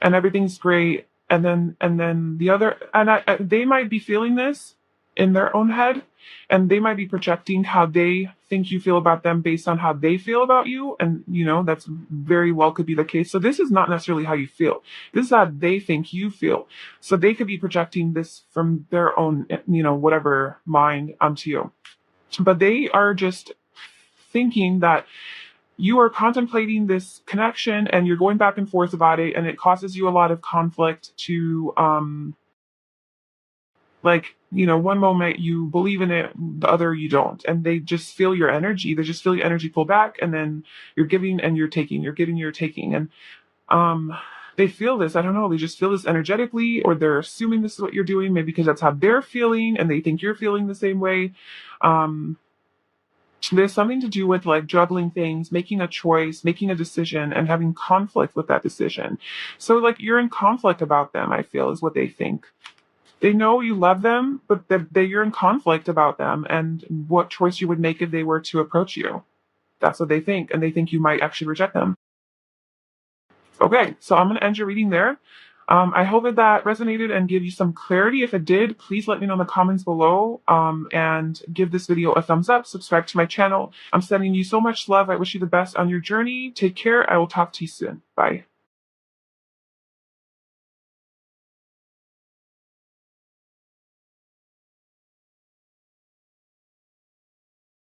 and everything's great, and then the other, and they might be feeling this in their own head, and they might be projecting how they think you feel about them based on how they feel about you, and that's very well could be the case. So this is not necessarily how you feel. This is how they think you feel. So they could be projecting this from their own, whatever mind onto you. But they are just thinking that you are contemplating this connection and you're going back and forth about it, and it causes you a lot of conflict to one moment you believe in it, the other you don't, and they just feel your energy. They just feel your energy pull back, and then you're giving and you're taking, you're giving, you're taking. And they feel this, I don't know, they just feel this energetically, or they're assuming this is what you're doing, maybe because that's how they're feeling and they think you're feeling the same way. There's something to do with like juggling things, making a choice, making a decision, and having conflict with that decision. So like you're in conflict about them, I feel, is what they think. They know you love them, but you're in conflict about them and what choice you would make if they were to approach you. That's what they think, and they think you might actually reject them. Okay, so I'm going to end your reading there. I hope that resonated and gave you some clarity. If it did, please let me know in the comments below, and give this video a thumbs up. Subscribe to my channel. I'm sending you so much love. I wish you the best on your journey. Take care. I will talk to you soon. Bye.